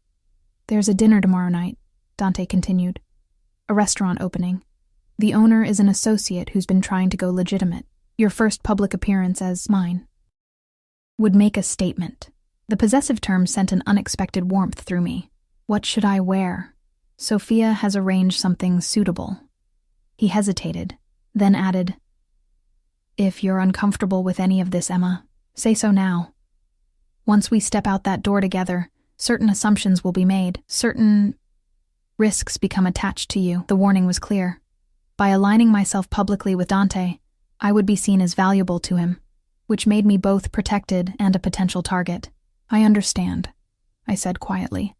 "There's a dinner tomorrow night," Dante continued. "A restaurant opening. The owner is an associate who's been trying to go legitimate. Your first public appearance as mine would make a statement." The possessive term sent an unexpected warmth through me. "What should I wear?" "Sophia has arranged something suitable." He hesitated, then added, "If you're uncomfortable with any of this, Emma, say so now. Once we step out that door together, certain assumptions will be made, certain risks become attached to you." The warning was clear. By aligning myself publicly with Dante, I would be seen as valuable to him, which made me both protected and a potential target. "I understand," I said quietly.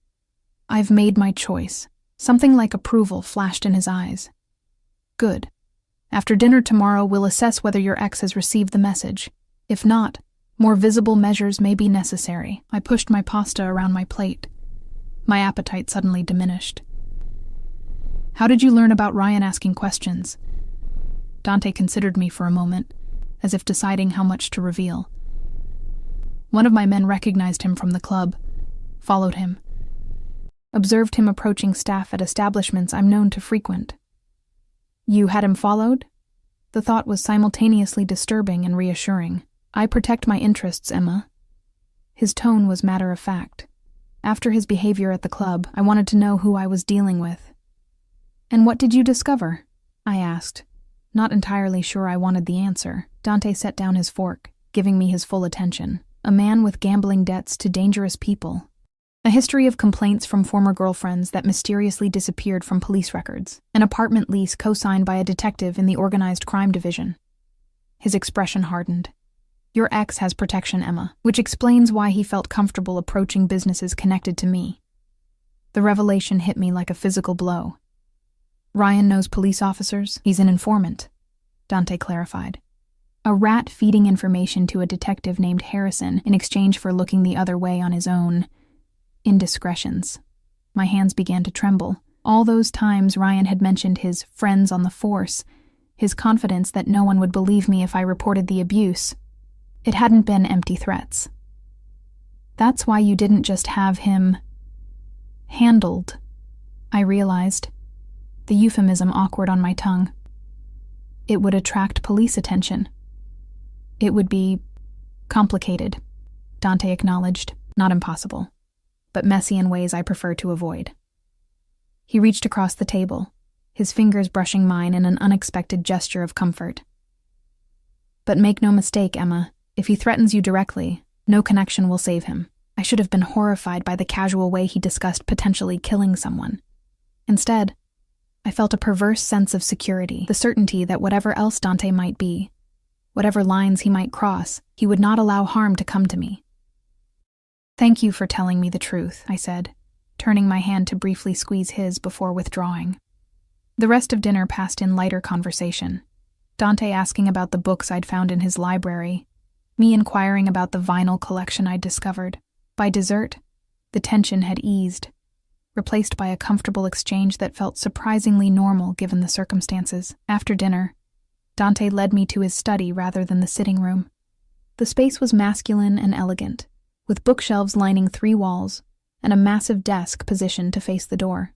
"I've made my choice." Something like approval flashed in his eyes. "Good. After dinner tomorrow, we'll assess whether your ex has received the message. If not, more visible measures may be necessary." I pushed my pasta around my plate. My appetite suddenly diminished. "How did you learn about Ryan asking questions?" Dante considered me for a moment, as if deciding how much to reveal. "One of my men recognized him from the club, followed him. Observed him approaching staff at establishments I'm known to frequent." "You had him followed?" The thought was simultaneously disturbing and reassuring. "I protect my interests, Emma." His tone was matter-of-fact. After his behavior at the club, I wanted to know who I was dealing with. "And what did you discover?" I asked, not entirely sure I wanted the answer. Dante set down his fork, giving me his full attention. "A man with gambling debts to dangerous people. A history of complaints from former girlfriends that mysteriously disappeared from police records. An apartment lease co-signed by a detective in the organized crime division." His expression hardened. "Your ex has protection, Emma, which explains why he felt comfortable approaching businesses connected to me." The revelation hit me like a physical blow. "Ryan knows police officers. He's an informant," Dante clarified. "A rat feeding information to a detective named Harrison in exchange for looking the other way on his own indiscretions." My hands began to tremble. All those times Ryan had mentioned his friends on the force, his confidence that no one would believe me if I reported the abuse. It hadn't been empty threats. "That's why you didn't just have him handled," I realized, the euphemism awkward on my tongue. "It would attract police attention. It would be complicated," Dante acknowledged. "Not impossible, but messy in ways I prefer to avoid." He reached across the table, his fingers brushing mine in an unexpected gesture of comfort. "But make no mistake, Emma, if he threatens you directly, no connection will save him." I should have been horrified by the casual way he discussed potentially killing someone. Instead, I felt a perverse sense of security, the certainty that whatever else Dante might be, whatever lines he might cross, he would not allow harm to come to me. "Thank you for telling me the truth," I said, turning my hand to briefly squeeze his before withdrawing. The rest of dinner passed in lighter conversation. Dante asking about the books I'd found in his library, me inquiring about the vinyl collection I'd discovered. By dessert, the tension had eased, replaced by a comfortable exchange that felt surprisingly normal given the circumstances. After dinner, Dante led me to his study rather than the sitting room. The space was masculine and elegant, with bookshelves lining 3 walls and a massive desk positioned to face the door.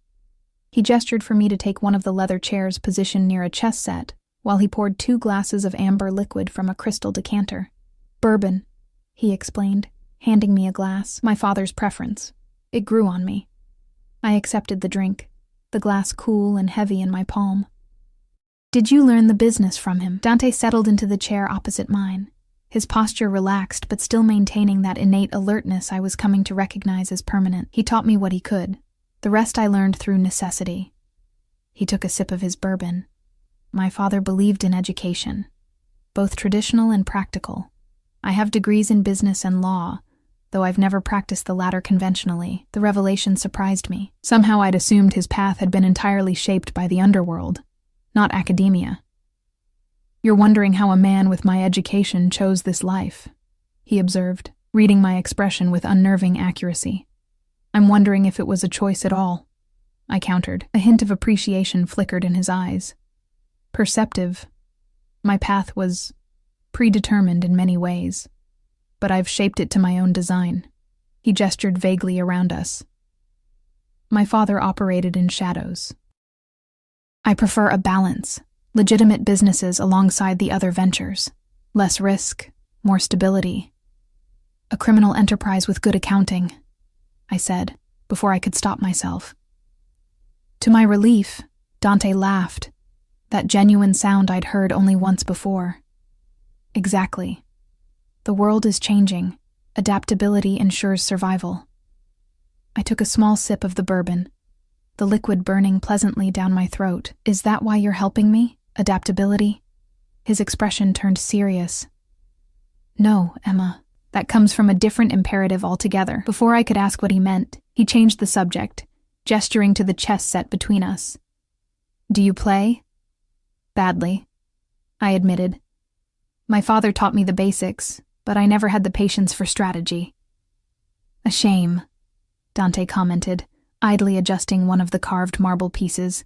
He gestured for me to take one of the leather chairs positioned near a chess set while he poured 2 glasses of amber liquid from a crystal decanter. "Bourbon," he explained, handing me a glass, my father's preference. It grew on me. I accepted the drink, the glass cool and heavy in my palm. "Did you learn the business from him?" Dante settled into the chair opposite mine, his posture relaxed but still maintaining that innate alertness I was coming to recognize as permanent. "He taught me what he could. The rest I learned through necessity." He took a sip of his bourbon. "My father believed in education, both traditional and practical. I have degrees in business and law, though I've never practiced the latter conventionally." The revelation surprised me. Somehow I'd assumed his path had been entirely shaped by the underworld, not academia. "You're wondering how a man with my education chose this life," he observed, reading my expression with unnerving accuracy. "I'm wondering if it was a choice at all," I countered. A hint of appreciation flickered in his eyes. "Perceptive. My path was predetermined in many ways, but I've shaped it to my own design." He gestured vaguely around us. "My father operated in shadows. I prefer a balance, legitimate businesses alongside the other ventures, less risk, more stability. A criminal enterprise with good accounting," I said, before I could stop myself. To my relief, Dante laughed, That genuine sound I'd heard only once before. Exactly. The world is changing. Adaptability ensures survival. I took a small sip of the bourbon, the liquid burning pleasantly down my throat. Is that why you're helping me? Adaptability? His expression turned serious. No, Emma. That comes from a different imperative altogether. Before I could ask what he meant, he changed the subject, gesturing to the chess set between us. Do you play? Badly, I admitted. My father taught me the basics, but I never had the patience for strategy. A shame, Dante commented, idly adjusting one of the carved marble pieces.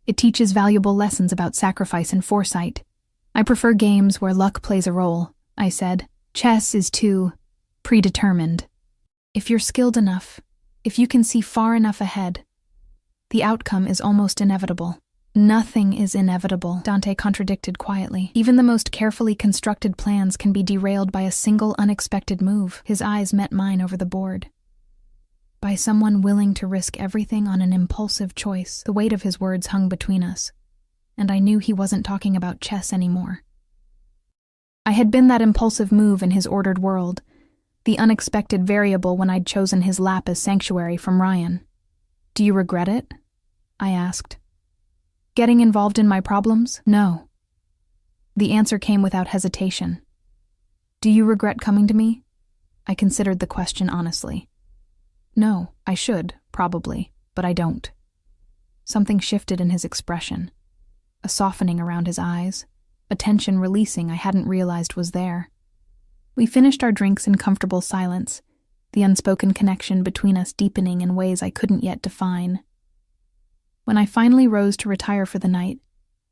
It teaches valuable lessons about sacrifice and foresight. I prefer games where luck plays a role, I said. Chess is too predetermined. If you're skilled enough, if you can see far enough ahead, the outcome is almost inevitable. Nothing is inevitable, Dante contradicted quietly. Even the most carefully constructed plans can be derailed by a single unexpected move. His eyes met mine over the board. By someone willing to risk everything on an impulsive choice. The weight of his words hung between us, and I knew he wasn't talking about chess anymore. I had been that impulsive move in his ordered world, the unexpected variable when I'd chosen his lap as sanctuary from Ryan. Do you regret it? I asked. Getting involved in my problems? No. The answer came without hesitation. Do you regret coming to me? I considered the question honestly. No, I should, probably, but I don't. Something shifted in his expression, a softening around his eyes, a tension releasing I hadn't realized was there. We finished our drinks in comfortable silence, the unspoken connection between us deepening in ways I couldn't yet define. When I finally rose to retire for the night,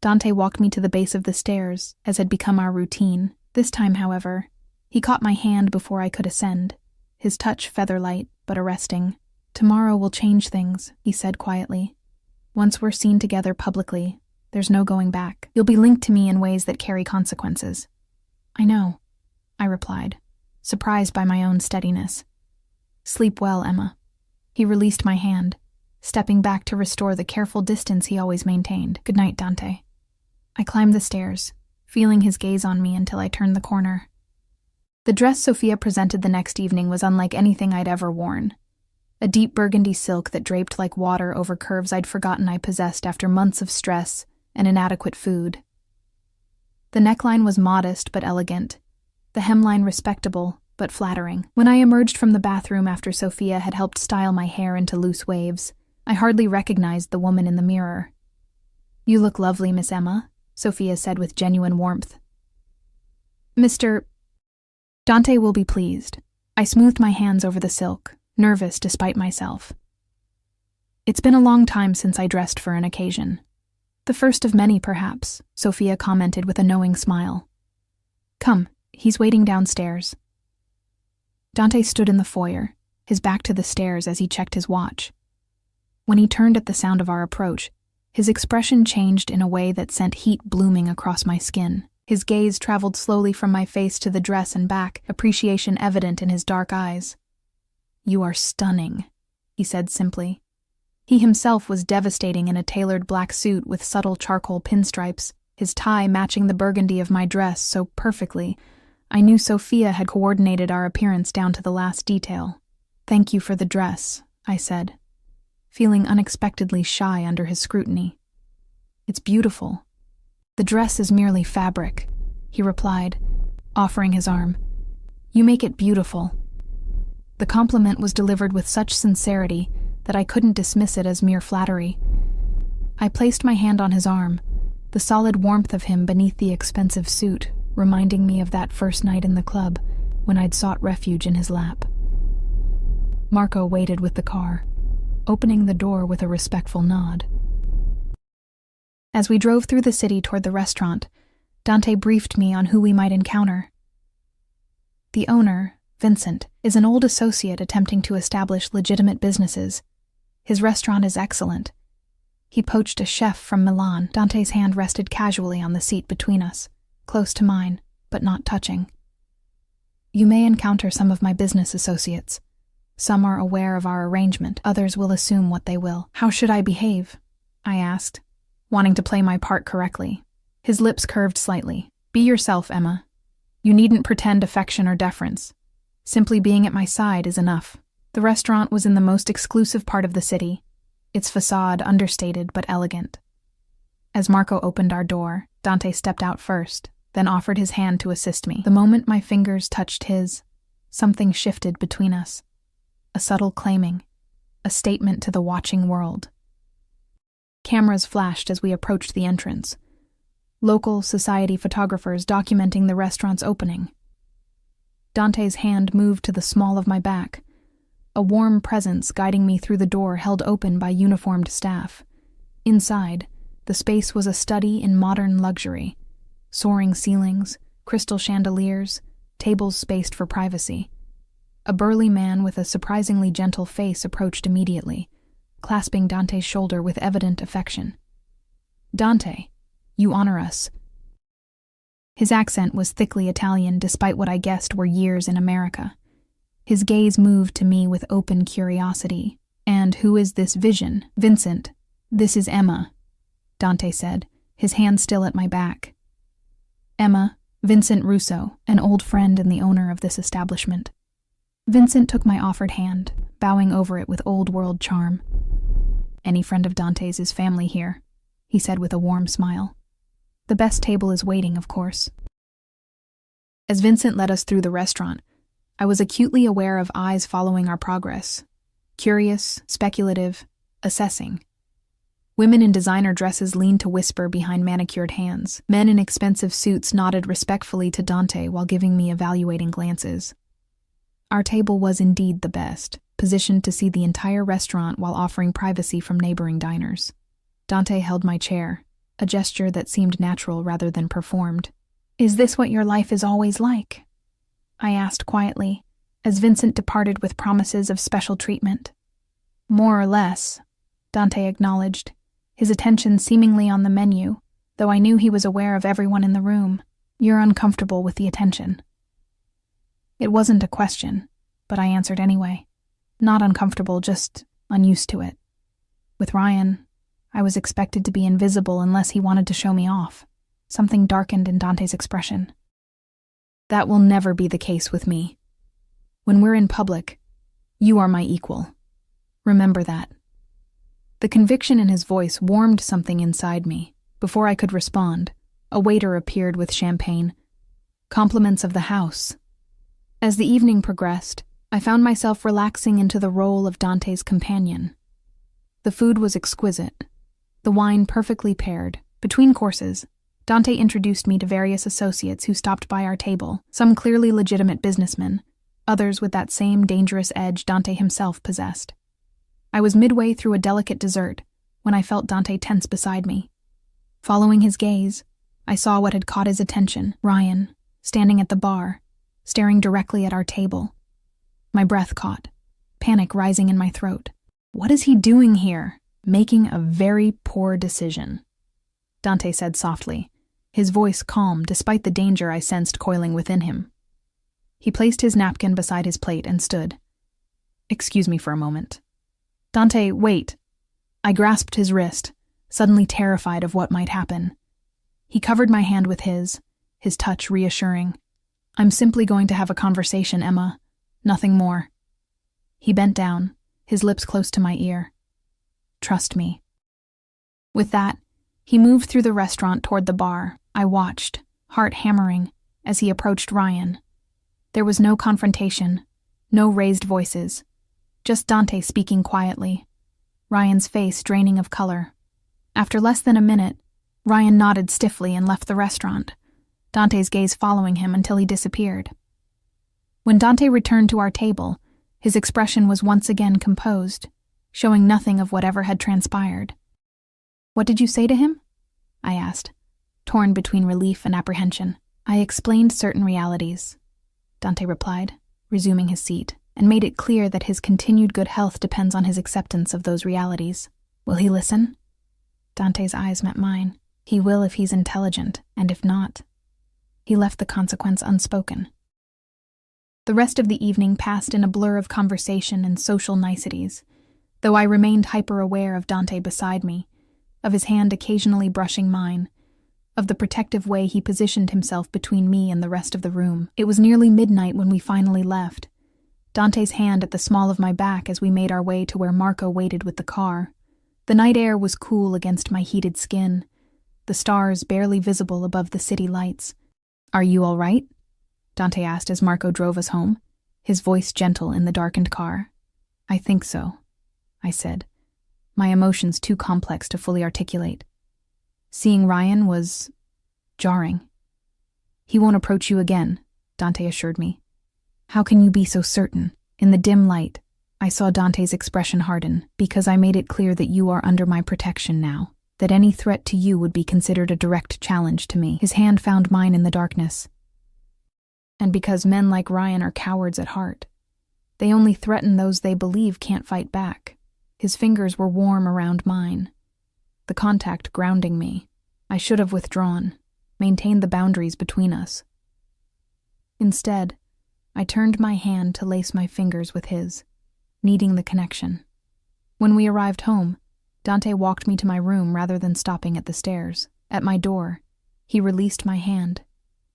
Dante walked me to the base of the stairs, as had become our routine. This time, however, he caught my hand before I could ascend, his touch feather-light but arresting. Tomorrow will change things, he said quietly. Once we're seen together publicly, there's no going back. You'll be linked to me in ways that carry consequences. I know, I replied, surprised by my own steadiness. Sleep well, Emma. He released my hand, stepping back to restore the careful distance he always maintained. Good night, Dante. I climbed the stairs, feeling his gaze on me until I turned the corner. The dress Sophia presented the next evening was unlike anything I'd ever worn. A deep burgundy silk that draped like water over curves I'd forgotten I possessed after months of stress and inadequate food. The neckline was modest but elegant, the hemline respectable but flattering. When I emerged from the bathroom after Sophia had helped style my hair into loose waves, I hardly recognized the woman in the mirror. You look lovely, Miss Emma, Sophia said with genuine warmth. Mr. Dante will be pleased. I smoothed my hands over the silk, nervous despite myself. It's been a long time since I dressed for an occasion. The first of many, perhaps, Sophia commented with a knowing smile. Come, he's waiting downstairs. Dante stood in the foyer, his back to the stairs as he checked his watch. When he turned at the sound of our approach, his expression changed in a way that sent heat blooming across my skin. His gaze traveled slowly from my face to the dress and back, appreciation evident in his dark eyes. You are stunning, he said simply. He himself was devastating in a tailored black suit with subtle charcoal pinstripes, his tie matching the burgundy of my dress so perfectly. I knew Sophia had coordinated our appearance down to the last detail. Thank you for the dress, I said, feeling unexpectedly shy under his scrutiny. It's beautiful. The dress is merely fabric, he replied, offering his arm. You make it beautiful. The compliment was delivered with such sincerity that I couldn't dismiss it as mere flattery. I placed my hand on his arm, the solid warmth of him beneath the expensive suit, reminding me of that first night in the club when I'd sought refuge in his lap. Marco waited with the car, opening the door with a respectful nod. As we drove through the city toward the restaurant, Dante briefed me on who we might encounter. The owner, Vincent, is an old associate attempting to establish legitimate businesses. His restaurant is excellent. He poached a chef from Milan. Dante's hand rested casually on the seat between us, close to mine, but not touching. You may encounter some of my business associates. Some are aware of our arrangement, others will assume what they will. How should I behave? I asked, wanting to play my part correctly. His lips curved slightly. Be yourself, Emma. You needn't pretend affection or deference. Simply being at my side is enough. The restaurant was in the most exclusive part of the city, its facade understated but elegant. As Marco opened our door, Dante stepped out first, then offered his hand to assist me. The moment my fingers touched his, something shifted between us. A subtle claiming, a statement to the watching world. Cameras flashed as we approached the entrance. Local society photographers documenting the restaurant's opening. Dante's hand moved to the small of my back, a warm presence guiding me through the door held open by uniformed staff. Inside, the space was a study in modern luxury. Soaring ceilings, crystal chandeliers, tables spaced for privacy. A burly man with a surprisingly gentle face approached immediately, clasping Dante's shoulder with evident affection. "Dante, you honor us." His accent was thickly Italian despite what I guessed were years in America. His gaze moved to me with open curiosity. "And who is this vision?" "Vincent, this is Emma," Dante said, his hand still at my back. "Emma, Vincent Russo, an old friend and the owner of this establishment." Vincent took my offered hand, bowing over it with old-world charm. "Any friend of Dante's is family here," he said with a warm smile. "The best table is waiting, of course." As Vincent led us through the restaurant, I was acutely aware of eyes following our progress. Curious, speculative, assessing. Women in designer dresses leaned to whisper behind manicured hands. Men in expensive suits nodded respectfully to Dante while giving me evaluating glances. Our table was indeed the best, positioned to see the entire restaurant while offering privacy from neighboring diners. Dante held my chair, a gesture that seemed natural rather than performed. "Is this what your life is always like?" I asked quietly, as Vincent departed with promises of special treatment. "More or less," Dante acknowledged, his attention seemingly on the menu, though I knew he was aware of everyone in the room. "You're uncomfortable with the attention." It wasn't a question, but I answered anyway. Not uncomfortable, just unused to it. With Ryan, I was expected to be invisible unless he wanted to show me off. Something darkened in Dante's expression. "That will never be the case with me. When we're in public, you are my equal. Remember that." The conviction in his voice warmed something inside me. Before I could respond, a waiter appeared with champagne. Compliments of the house. As the evening progressed, I found myself relaxing into the role of Dante's companion. The food was exquisite, the wine perfectly paired. Between courses, Dante introduced me to various associates who stopped by our table, some clearly legitimate businessmen, others with that same dangerous edge Dante himself possessed. I was midway through a delicate dessert when I felt Dante tense beside me. Following his gaze, I saw what had caught his attention: Ryan, standing at the bar, staring directly at our table. My breath caught, panic rising in my throat. "What is he doing here?" "Making a very poor decision," Dante said softly, his voice calm despite the danger I sensed coiling within him. He placed his napkin beside his plate and stood. "Excuse me for a moment." "Dante, wait." I grasped his wrist, suddenly terrified of what might happen. He covered my hand with his touch reassuring. "I'm simply going to have a conversation, Emma. Nothing more." He bent down, his lips close to my ear. "Trust me." With that, he moved through the restaurant toward the bar. I watched, heart hammering, as he approached Ryan. There was no confrontation, no raised voices, just Dante speaking quietly, Ryan's face draining of color. After less than a minute, Ryan nodded stiffly and left the restaurant, Dante's gaze following him until he disappeared. When Dante returned to our table, his expression was once again composed, showing nothing of whatever had transpired. "What did you say to him?" I asked, torn between relief and apprehension. "I explained certain realities," Dante replied, resuming his seat, "and made it clear that his continued good health depends on his acceptance of those realities." "Will he listen?" Dante's eyes met mine. "He will if he's intelligent, and if not." He left the consequence unspoken. The rest of the evening passed in a blur of conversation and social niceties. Though I remained hyper-aware of Dante beside me, of his hand occasionally brushing mine, of the protective way he positioned himself between me and the rest of the room. It was nearly midnight when we finally left, Dante's hand at the small of my back as we made our way to where Marco waited with the car. The night air was cool against my heated skin, the stars barely visible above the city lights. "Are you all right?" Dante asked as Marco drove us home, his voice gentle in the darkened car. "I think so," I said, my emotions too complex to fully articulate. Seeing Ryan was jarring. "He won't approach you again," Dante assured me. "How can you be so certain?" In the dim light, I saw Dante's expression harden, "Because I made it clear that you are under my protection now, that any threat to you would be considered a direct challenge to me." His hand found mine in the darkness. "And because men like Ryan are cowards at heart. They only threaten those they believe can't fight back." His fingers were warm around mine, the contact grounding me. I should have withdrawn, maintained the boundaries between us. Instead, I turned my hand to lace my fingers with his, needing the connection. When we arrived home, Dante walked me to my room rather than stopping at the stairs. At my door, he released my hand,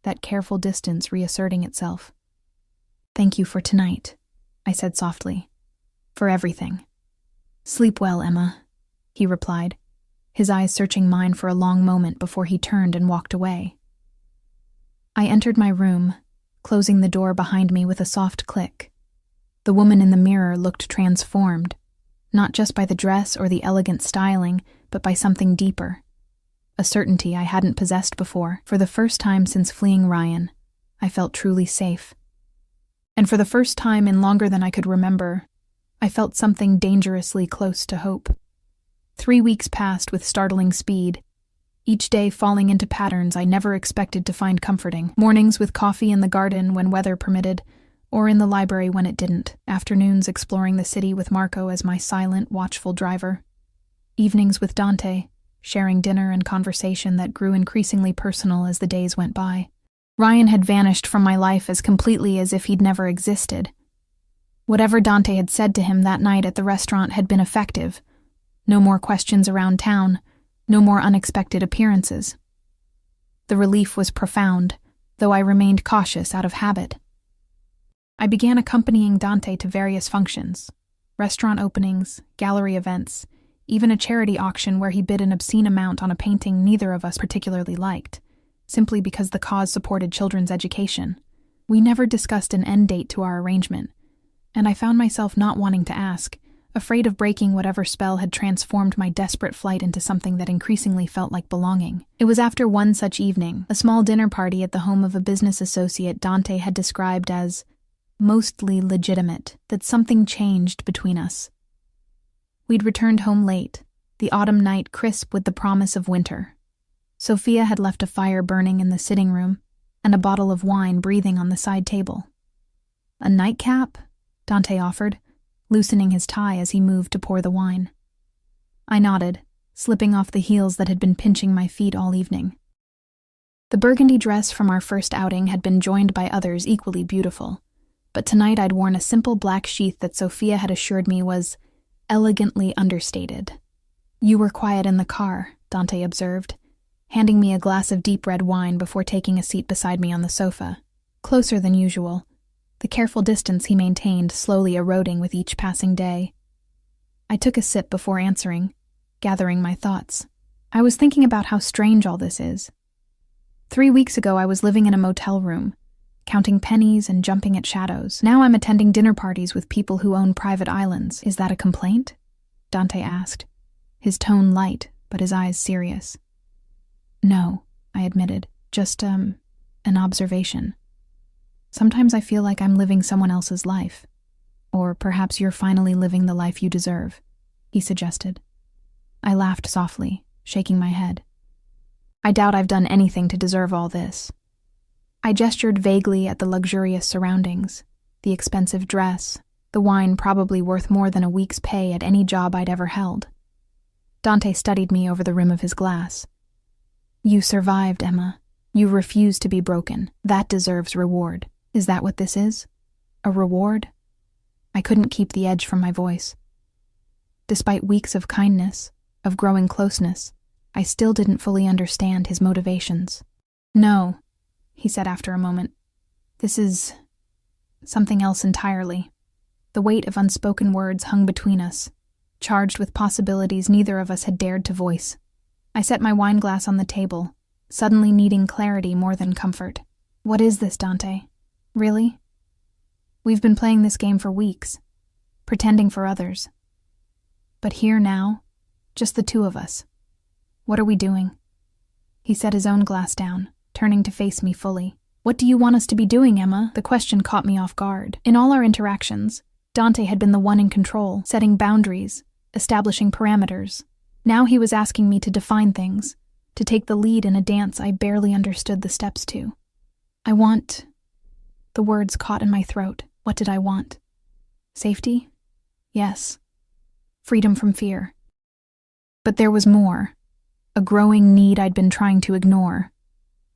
that careful distance reasserting itself. "Thank you for tonight," I said softly. "For everything." "Sleep well, Emma," he replied, his eyes searching mine for a long moment before he turned and walked away. I entered my room, closing the door behind me with a soft click. The woman in the mirror looked transformed, not just by the dress or the elegant styling, but by something deeper. A certainty I hadn't possessed before. For the first time since fleeing Ryan, I felt truly safe. And for the first time in longer than I could remember, I felt something dangerously close to hope. 3 weeks passed with startling speed, each day falling into patterns I never expected to find comforting. Mornings with coffee in the garden when weather permitted, or in the library when it didn't. Afternoons exploring the city with Marco as my silent, watchful driver. Evenings with Dante, sharing dinner and conversation that grew increasingly personal as the days went by. Ryan had vanished from my life as completely as if he'd never existed. Whatever Dante had said to him that night at the restaurant had been effective. No more questions around town, no more unexpected appearances. The relief was profound, though I remained cautious out of habit. I began accompanying Dante to various functions, restaurant openings, gallery events, even a charity auction where he bid an obscene amount on a painting neither of us particularly liked, simply because the cause supported children's education. We never discussed an end date to our arrangement, and I found myself not wanting to ask, afraid of breaking whatever spell had transformed my desperate flight into something that increasingly felt like belonging. It was after one such evening, a small dinner party at the home of a business associate Dante had described as mostly legitimate, that something changed between us. We'd returned home late, the autumn night crisp with the promise of winter. Sophia had left a fire burning in the sitting room, and a bottle of wine breathing on the side table. "A nightcap?" Dante offered, loosening his tie as he moved to pour the wine. I nodded, slipping off the heels that had been pinching my feet all evening. The burgundy dress from our first outing had been joined by others equally beautiful, but tonight I'd worn a simple black sheath that Sophia had assured me was elegantly understated. "You were quiet in the car," Dante observed, handing me a glass of deep red wine before taking a seat beside me on the sofa, closer than usual, the careful distance he maintained slowly eroding with each passing day. I took a sip before answering, gathering my thoughts. I was thinking about how strange all this is. 3 weeks ago I was living in a motel room, counting pennies and jumping at shadows. Now I'm attending dinner parties with people who own private islands. "Is that a complaint?" Dante asked, his tone light, but his eyes serious. "No," I admitted, just, an observation. Sometimes I feel like I'm living someone else's life. Or perhaps you're finally living the life you deserve," he suggested. I laughed softly, shaking my head. "I doubt I've done anything to deserve all this." I gestured vaguely at the luxurious surroundings, the expensive dress, the wine probably worth more than a week's pay at any job I'd ever held. Dante studied me over the rim of his glass. "You survived, Emma. You refused to be broken. That deserves reward. Is that what this is? A reward?" I couldn't keep the edge from my voice. "Despite weeks of kindness, of growing closeness, I still didn't fully understand his motivations. "No," he said after a moment. "This is something else entirely." The weight of unspoken words hung between us, charged with possibilities neither of us had dared to voice. I set my wine glass on the table, suddenly needing clarity more than comfort. "What is this, Dante? Really? We've been playing this game for weeks, pretending for others. But here now, just the two of us. What are we doing?" He set his own glass down, turning to face me fully. "What do you want us to be doing, Emma?" The question caught me off guard. In all our interactions, Dante had been the one in control, setting boundaries, establishing parameters. Now he was asking me to define things, to take the lead in a dance I barely understood the steps to. "I want..." The words caught in my throat. What did I want? Safety? Yes. Freedom from fear. But there was more. A growing need I'd been trying to ignore.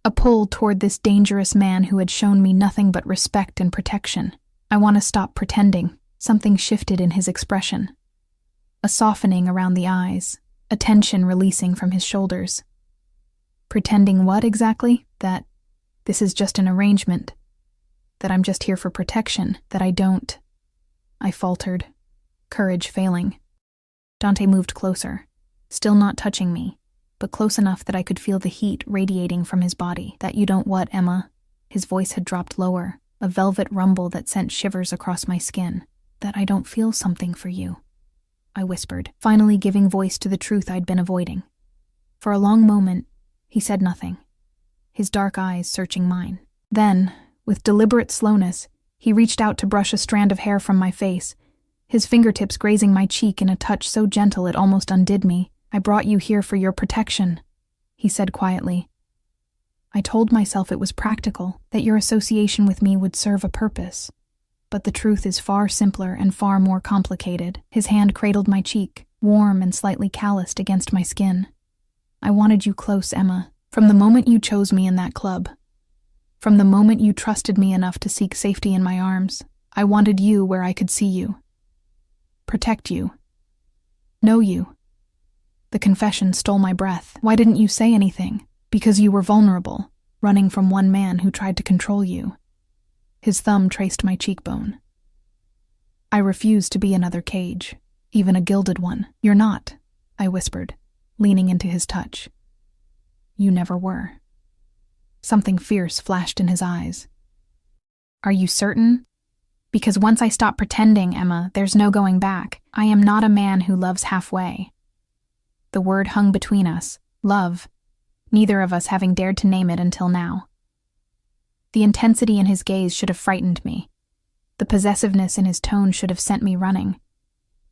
A pull toward this dangerous man who had shown me nothing but respect and protection. "I want to stop pretending." Something shifted in his expression. A softening around the eyes, a tension releasing from his shoulders. "Pretending what exactly? That this is just an arrangement? That I'm just here for protection? That I don't..." I faltered, courage failing. Dante moved closer, still not touching me, but close enough that I could feel the heat radiating from his body. "That you don't what, Emma?" His voice had dropped lower, a velvet rumble that sent shivers across my skin. "That I don't feel something for you," I whispered, finally giving voice to the truth I'd been avoiding. For a long moment, he said nothing, his dark eyes searching mine. Then, with deliberate slowness, he reached out to brush a strand of hair from my face, his fingertips grazing my cheek in a touch so gentle it almost undid me. "I brought you here for your protection," he said quietly. "I told myself it was practical, that your association with me would serve a purpose. But the truth is far simpler and far more complicated." His hand cradled my cheek, warm and slightly calloused against my skin. "I wanted you close, Emma, from the moment you chose me in that club. From the moment you trusted me enough to seek safety in my arms. I wanted you where I could see you. Protect you. Know you." The confession stole my breath. "Why didn't you say anything?" "Because you were vulnerable, running from one man who tried to control you." His thumb traced my cheekbone. "I refuse to be another cage, even a gilded one." "You're not," I whispered, leaning into his touch. "You never were." Something fierce flashed in his eyes. "Are you certain? Because once I stop pretending, Emma, there's no going back. I am not a man who loves halfway." The word hung between us, love, neither of us having dared to name it until now. The intensity in his gaze should have frightened me. The possessiveness in his tone should have sent me running.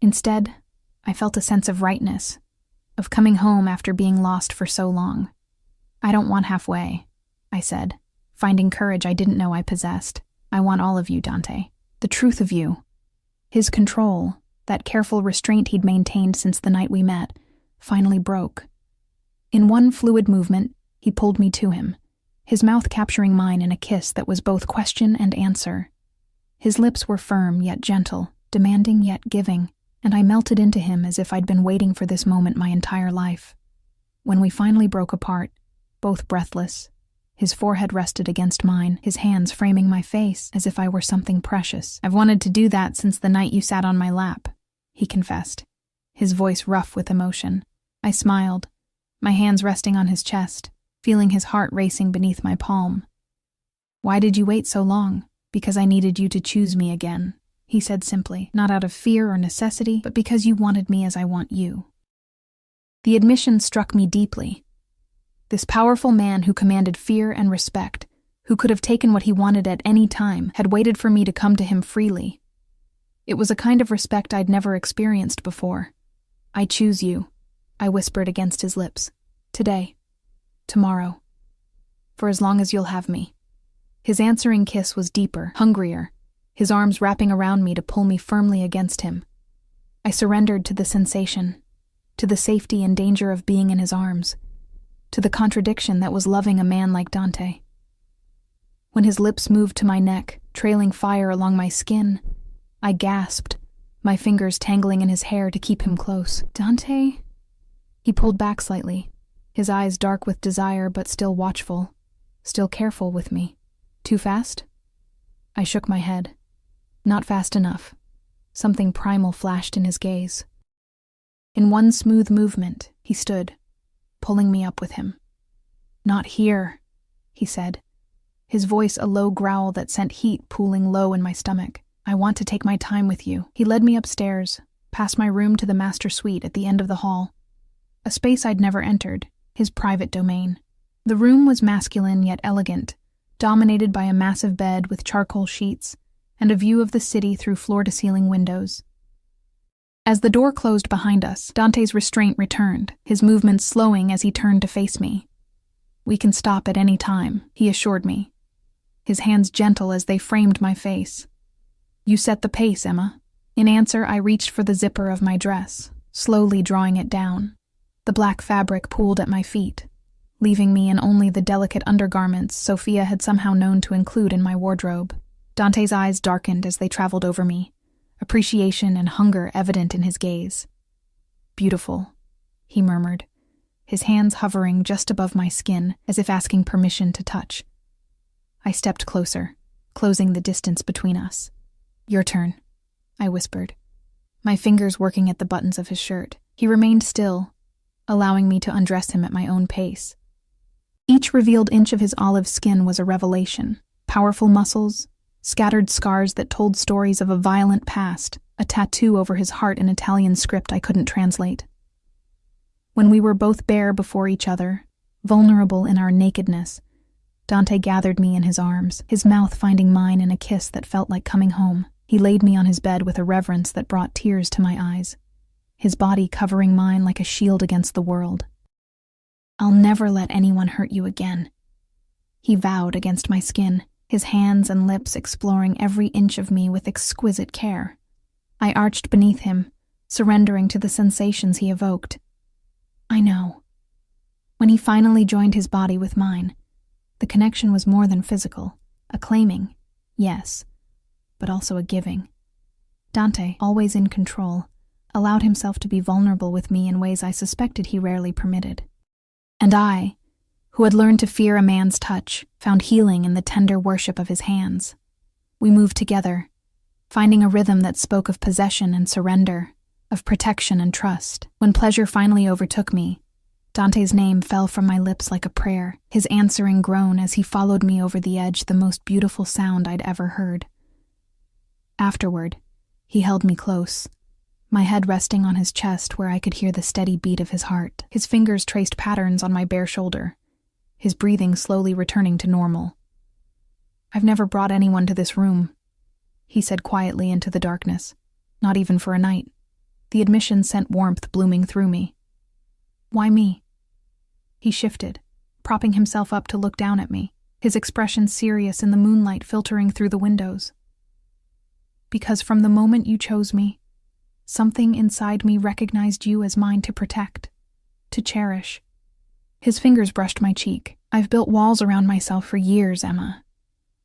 Instead, I felt a sense of rightness, of coming home after being lost for so long. "I don't want halfway," I said, finding courage I didn't know I possessed. "I want all of you, Dante. The truth of you." His control, that careful restraint he'd maintained since the night we met, finally broke. In one fluid movement, he pulled me to him, his mouth capturing mine in a kiss that was both question and answer. His lips were firm yet gentle, demanding yet giving, and I melted into him as if I'd been waiting for this moment my entire life. When we finally broke apart, both breathless, his forehead rested against mine, his hands framing my face as if I were something precious. "I've wanted to do that since the night you sat on my lap," he confessed, his voice rough with emotion. I smiled, my hands resting on his chest, feeling his heart racing beneath my palm. "Why did you wait so long?" "Because I needed you to choose me again," he said simply, "not out of fear or necessity, but because you wanted me as I want you." The admission struck me deeply. This powerful man who commanded fear and respect, who could have taken what he wanted at any time, had waited for me to come to him freely. It was a kind of respect I'd never experienced before. "I choose you," I whispered against his lips. "Today. Tomorrow. For as long as you'll have me." His answering kiss was deeper, hungrier, his arms wrapping around me to pull me firmly against him. I surrendered to the sensation, to the safety and danger of being in his arms, to the contradiction that was loving a man like Dante. When his lips moved to my neck, trailing fire along my skin, I gasped, my fingers tangling in his hair to keep him close. "Dante?" He pulled back slightly, his eyes dark with desire but still watchful, still careful with me. Too fast? I shook my head. Not fast enough. Something primal flashed in his gaze. In one smooth movement, he stood, pulling me up with him. "Not here," he said, his voice a low growl that sent heat pooling low in my stomach. "I want to take my time with you." He led me upstairs, past my room to the master suite at the end of the hall. A space I'd never entered, his private domain. The room was masculine yet elegant, dominated by a massive bed with charcoal sheets and a view of the city through floor-to-ceiling windows. As the door closed behind us, Dante's restraint returned, his movements slowing as he turned to face me. "We can stop at any time," he assured me, his hands gentle as they framed my face. "You set the pace, Emma." In answer, I reached for the zipper of my dress, slowly drawing it down. The black fabric pooled at my feet, leaving me in only the delicate undergarments Sophia had somehow known to include in my wardrobe. Dante's eyes darkened as they traveled over me, appreciation and hunger evident in his gaze. "Beautiful," he murmured, his hands hovering just above my skin as if asking permission to touch. I stepped closer, closing the distance between us. "Your turn," I whispered, my fingers working at the buttons of his shirt. He remained still, allowing me to undress him at my own pace. Each revealed inch of his olive skin was a revelation. Powerful muscles, scattered scars that told stories of a violent past, a tattoo over his heart in Italian script I couldn't translate. When we were both bare before each other, vulnerable in our nakedness, Dante gathered me in his arms, his mouth finding mine in a kiss that felt like coming home. He laid me on his bed with a reverence that brought tears to my eyes, his body covering mine like a shield against the world. "I'll never let anyone hurt you again," he vowed against my skin, his hands and lips exploring every inch of me with exquisite care. I arched beneath him, surrendering to the sensations he evoked. I know. When he finally joined his body with mine, the connection was more than physical, a claiming, yes, but also a giving. Dante, always in control, allowed himself to be vulnerable with me in ways I suspected he rarely permitted. And I, who had learned to fear a man's touch, found healing in the tender worship of his hands. We moved together, finding a rhythm that spoke of possession and surrender, of protection and trust. When pleasure finally overtook me, Dante's name fell from my lips like a prayer, his answering groan as he followed me over the edge, the most beautiful sound I'd ever heard. Afterward, he held me close, my head resting on his chest where I could hear the steady beat of his heart. His fingers traced patterns on my bare shoulder, his breathing slowly returning to normal. "I've never brought anyone to this room," he said quietly into the darkness, "not even for a night." The admission sent warmth blooming through me. "Why me?" He shifted, propping himself up to look down at me, his expression serious in the moonlight filtering through the windows. "Because from the moment you chose me, something inside me recognized you as mine to protect, to cherish." His fingers brushed my cheek. "I've built walls around myself for years, Emma.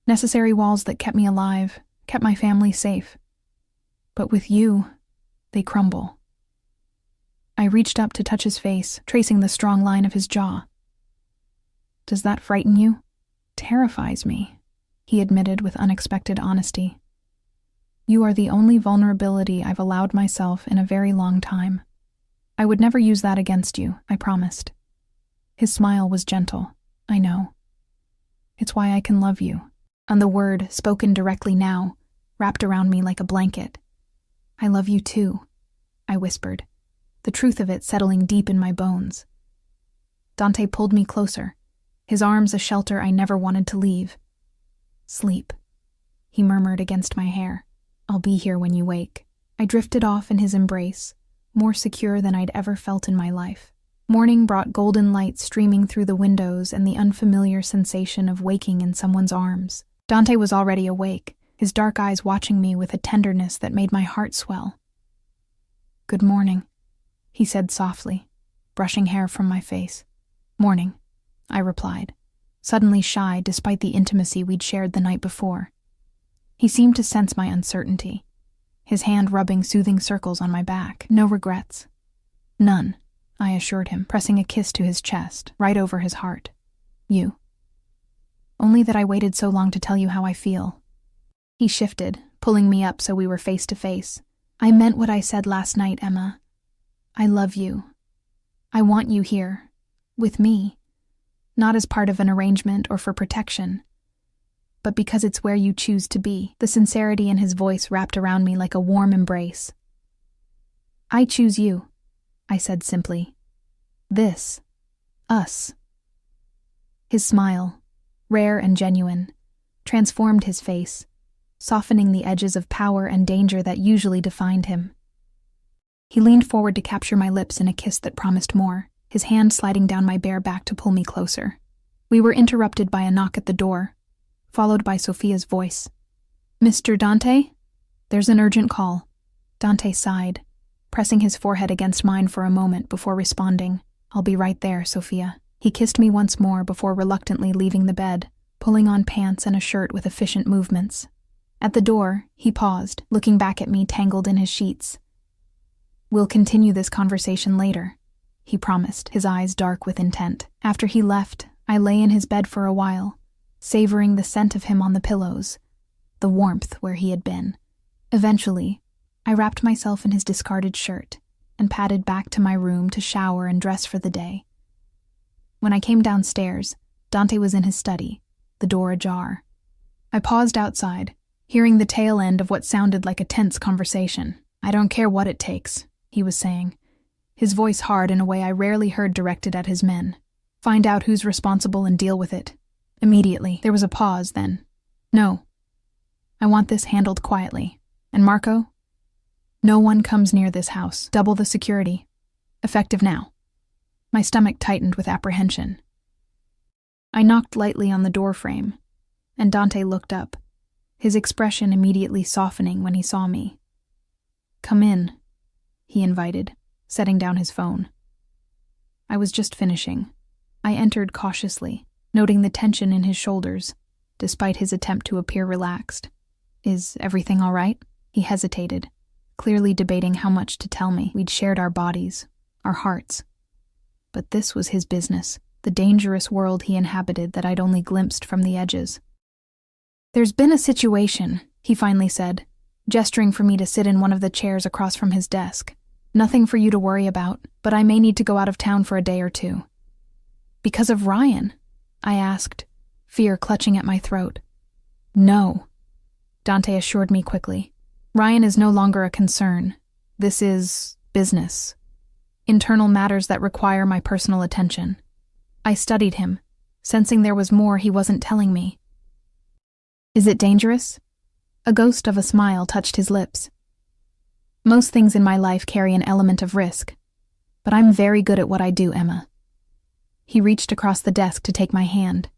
Necessary walls that kept me alive, kept my family safe. But with you, they crumble." I reached up to touch his face, tracing the strong line of his jaw. "Does that frighten you?" "Terrifies me," he admitted with unexpected honesty. "You are the only vulnerability I've allowed myself in a very long time. I would never use that against you, I promised." His smile was gentle. "I know. It's why I can love you." And the word, spoken directly now, wrapped around me like a blanket. "I love you too," I whispered, the truth of it settling deep in my bones. Dante pulled me closer, his arms a shelter I never wanted to leave. "Sleep," he murmured against my hair. "I'll be here when you wake." I drifted off in his embrace, more secure than I'd ever felt in my life. Morning brought golden light streaming through the windows and the unfamiliar sensation of waking in someone's arms. Dante was already awake, his dark eyes watching me with a tenderness that made my heart swell. "Good morning," he said softly, brushing hair from my face. "Morning," I replied, suddenly shy despite the intimacy we'd shared the night before. He seemed to sense my uncertainty, his hand rubbing soothing circles on my back. "No regrets." "None," I assured him, pressing a kiss to his chest, right over his heart. You. Only that I waited so long to tell you how I feel. He shifted, pulling me up so we were face to face. I meant what I said last night, Emma. I love you. I want you here, with me, not as part of an arrangement or for protection, but because it's where you choose to be. The sincerity in his voice wrapped around me like a warm embrace. I choose you, I said simply. This. Us. His smile, rare and genuine, transformed his face, softening the edges of power and danger that usually defined him. He leaned forward to capture my lips in a kiss that promised more, his hand sliding down my bare back to pull me closer. We were interrupted by a knock at the door, followed by Sophia's voice. Mr. Dante? There's an urgent call. Dante sighed, pressing his forehead against mine for a moment before responding. I'll be right there, Sophia. He kissed me once more before reluctantly leaving the bed, pulling on pants and a shirt with efficient movements. At the door, he paused, looking back at me tangled in his sheets. We'll continue this conversation later, he promised, his eyes dark with intent. After he left, I lay in his bed for a while, savoring the scent of him on the pillows, the warmth where he had been. Eventually, I wrapped myself in his discarded shirt and padded back to my room to shower and dress for the day. When I came downstairs, Dante was in his study, the door ajar. I paused outside, hearing the tail end of what sounded like a tense conversation. I don't care what it takes, he was saying, his voice hard in a way I rarely heard directed at his men. Find out who's responsible and deal with it. Immediately. There was a pause, then. No. I want this handled quietly. And Marco? No one comes near this house. Double the security. Effective now. My stomach tightened with apprehension. I knocked lightly on the door frame, and Dante looked up, his expression immediately softening when he saw me. Come in, he invited, setting down his phone. I was just finishing. I entered cautiously, noting the tension in his shoulders, despite his attempt to appear relaxed. Is everything all right? He hesitated, clearly debating how much to tell me. We'd shared our bodies, our hearts. But this was his business, the dangerous world he inhabited that I'd only glimpsed from the edges. There's been a situation, he finally said, gesturing for me to sit in one of the chairs across from his desk. Nothing for you to worry about, but I may need to go out of town for a day or two. Because of Ryan? I asked, fear clutching at my throat. No, Dante assured me quickly. Ryan is no longer a concern. This is business. Internal matters that require my personal attention. I studied him, sensing there was more he wasn't telling me. Is it dangerous? A ghost of a smile touched his lips. Most things in my life carry an element of risk, but I'm very good at what I do, Emma. He reached across the desk to take my hand.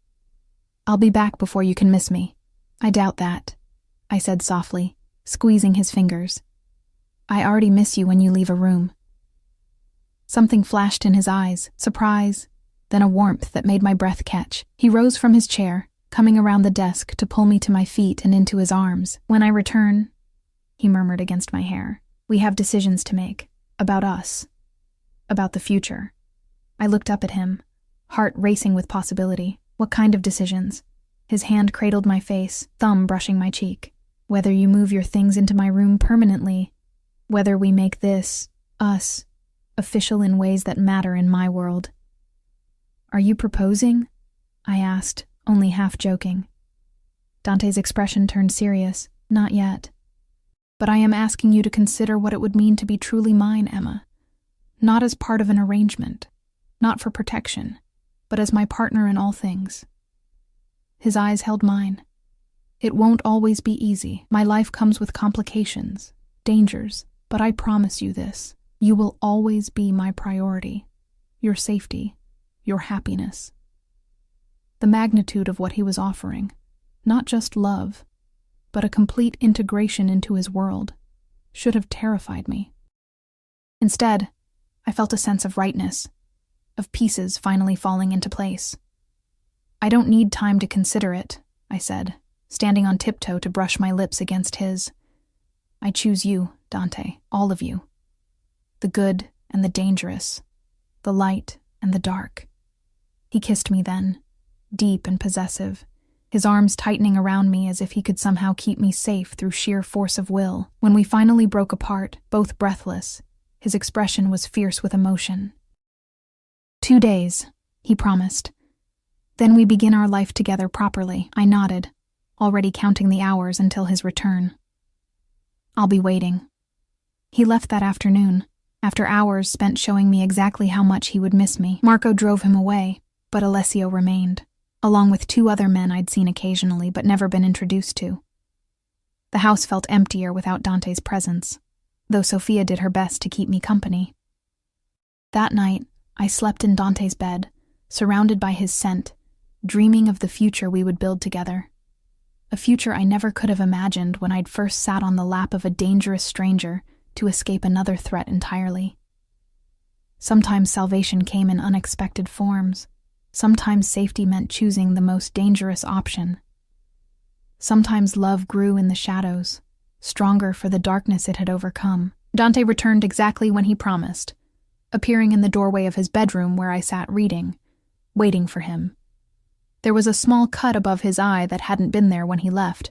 I'll be back before you can miss me. I doubt that, I said softly, squeezing his fingers. I already miss you when you leave a room. Something flashed in his eyes, surprise, then a warmth that made my breath catch. He rose from his chair, coming around the desk to pull me to my feet and into his arms. When I return, he murmured against my hair, we have decisions to make, about us, about the future. I looked up at him, heart racing with possibility. What kind of decisions? His hand cradled my face, thumb brushing my cheek. Whether you move your things into my room permanently, whether we make this, us, official in ways that matter in my world. Are you proposing? I asked, only half joking. Dante's expression turned serious. Not yet. But I am asking you to consider what it would mean to be truly mine, Emma. Not as part of an arrangement, not for protection, but as my partner in all things. His eyes held mine. It won't always be easy. My life comes with complications, dangers, but I promise you this. You will always be my priority. Your safety, your happiness. The magnitude of what he was offering, not just love, but a complete integration into his world, should have terrified me. Instead, I felt a sense of rightness, of pieces finally falling into place. I don't need time to consider it, I said, standing on tiptoe to brush my lips against his. I choose you, Dante, all of you. The good and the dangerous, the light and the dark. He kissed me then, deep and possessive, his arms tightening around me as if he could somehow keep me safe through sheer force of will. When we finally broke apart, both breathless, his expression was fierce with emotion. 2 days, he promised. Then we begin our life together properly. I nodded, already counting the hours until his return. I'll be waiting. He left that afternoon, after hours spent showing me exactly how much he would miss me. Marco drove him away, but Alessio remained, along with 2 other men I'd seen occasionally but never been introduced to. The house felt emptier without Dante's presence, though Sophia did her best to keep me company. That night, I slept in Dante's bed, surrounded by his scent, dreaming of the future we would build together. A future I never could have imagined when I'd first sat on the lap of a dangerous stranger to escape another threat entirely. Sometimes salvation came in unexpected forms. Sometimes safety meant choosing the most dangerous option. Sometimes love grew in the shadows, stronger for the darkness it had overcome. Dante returned exactly when he promised, appearing in the doorway of his bedroom where I sat reading, waiting for him. There was a small cut above his eye that hadn't been there when he left,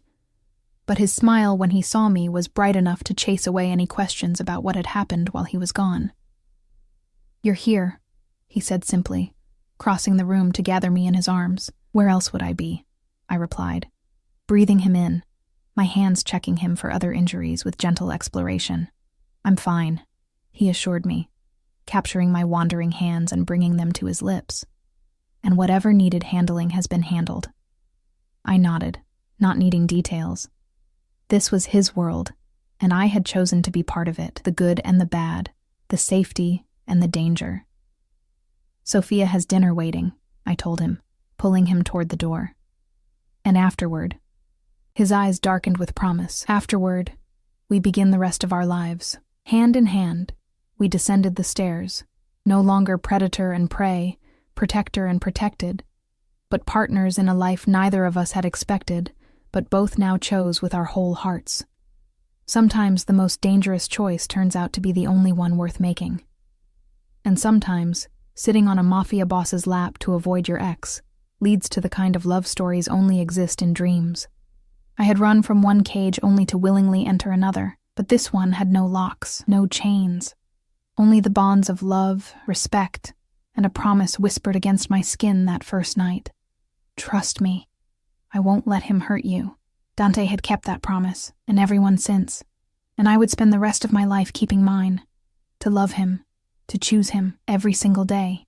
but his smile when he saw me was bright enough to chase away any questions about what had happened while he was gone. "You're here," he said simply, crossing the room to gather me in his arms. "Where else would I be?" I replied, breathing him in, my hands checking him for other injuries with gentle exploration. "I'm fine," he assured me, capturing my wandering hands and bringing them to his lips. "And whatever needed handling has been handled." I nodded, not needing details. This was his world, and I had chosen to be part of it, the good and the bad, the safety and the danger. "Sophia has dinner waiting," I told him, pulling him toward the door. "And afterward," his eyes darkened with promise, "afterward, we begin the rest of our lives." Hand in hand, we descended the stairs, no longer predator and prey, protector and protected, but partners in a life neither of us had expected, but both now chose with our whole hearts. Sometimes the most dangerous choice turns out to be the only one worth making. And sometimes, sitting on a mafia boss's lap to avoid your ex leads to the kind of love stories only exist in dreams. I had run from one cage only to willingly enter another, but this one had no locks, no chains, only the bonds of love, respect, and a promise whispered against my skin that first night. "Trust me. I won't let him hurt you." Dante had kept that promise, and everyone since, and I would spend the rest of my life keeping mine, to love him, to choose him every single day.